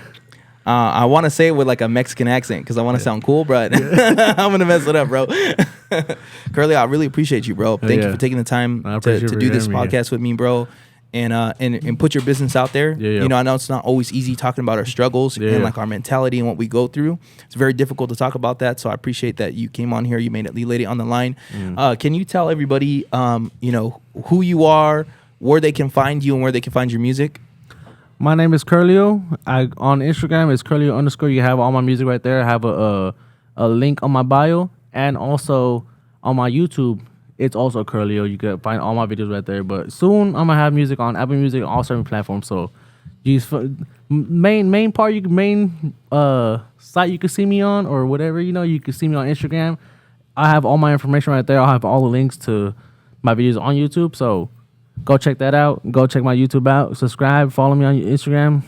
I want to say it with like a Mexican accent because I want to sound cool, but I'm going to mess it up, bro. Curlio, I really appreciate you, bro. Thank you for taking the time to do this podcast with me, bro. And put your business out there. You know, I know it's not always easy talking about our struggles and like our mentality and what we go through. It's very difficult to talk about that. So I appreciate that you came on here. You made it, you laid it on the line. Can you tell everybody, you know, who you are, where they can find you, and where they can find your music? My name is Curlio. On Instagram it's Curlio_. You have all my music right there. I have a link on my bio. and also on my YouTube, it's also Curlio. You can find all my videos right there. But soon I'm gonna have music on Apple Music, all streaming platforms. So, main site you can see me on or whatever, you can see me on Instagram. I have all my information right there. I'll have all the links to my videos on YouTube. So go check that out. Go check my YouTube out. Subscribe. Follow me on Instagram.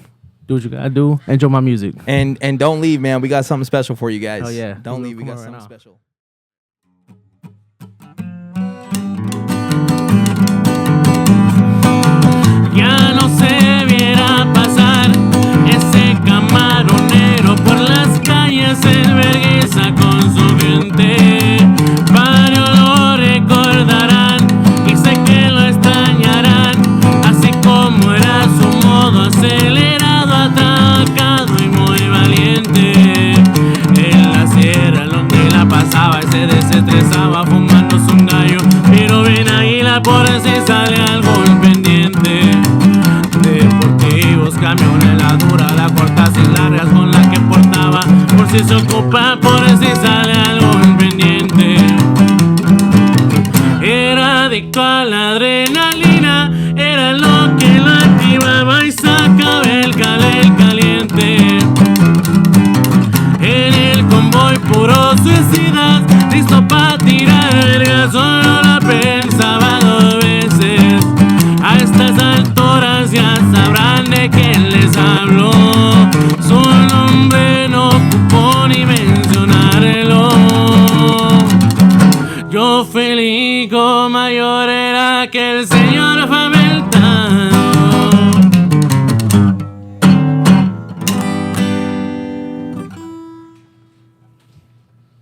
Do what you gotta do. Enjoy my music. And don't leave, man. We got something special for you guys. Oh yeah. Don't leave. We got right something now. special. Ya no se viera pasar ese camaronero por las calles en vergüenza con su gente. Varios lo recordarán y sé que lo extrañarán, así como era su modo acelerado, atacado y muy valiente. En la sierra donde la pasaba y se desestresaba fumándose un gallo, pero ven águila por si sale algo pendiente. Deportivos, camiones, la dura, la cortas y largas con la que portaba, por si se ocupa, por si sale algo pendiente. Era adicto a la adrenalina, era lo que lo activaba y sacaba el caliente. En el convoy puro suicidas, listo pa' tirar verga, solo la pensaba 2 veces. A estas alturas ya sabrán de quién les habló, su nombre no ocupó ni mencionarlo. Yo fui el hijo mayor, era aquel señor faveltado.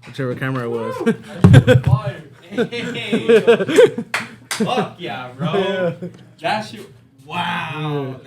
Whichever camera it was. Fuck yeah, bro. That shit. Wow.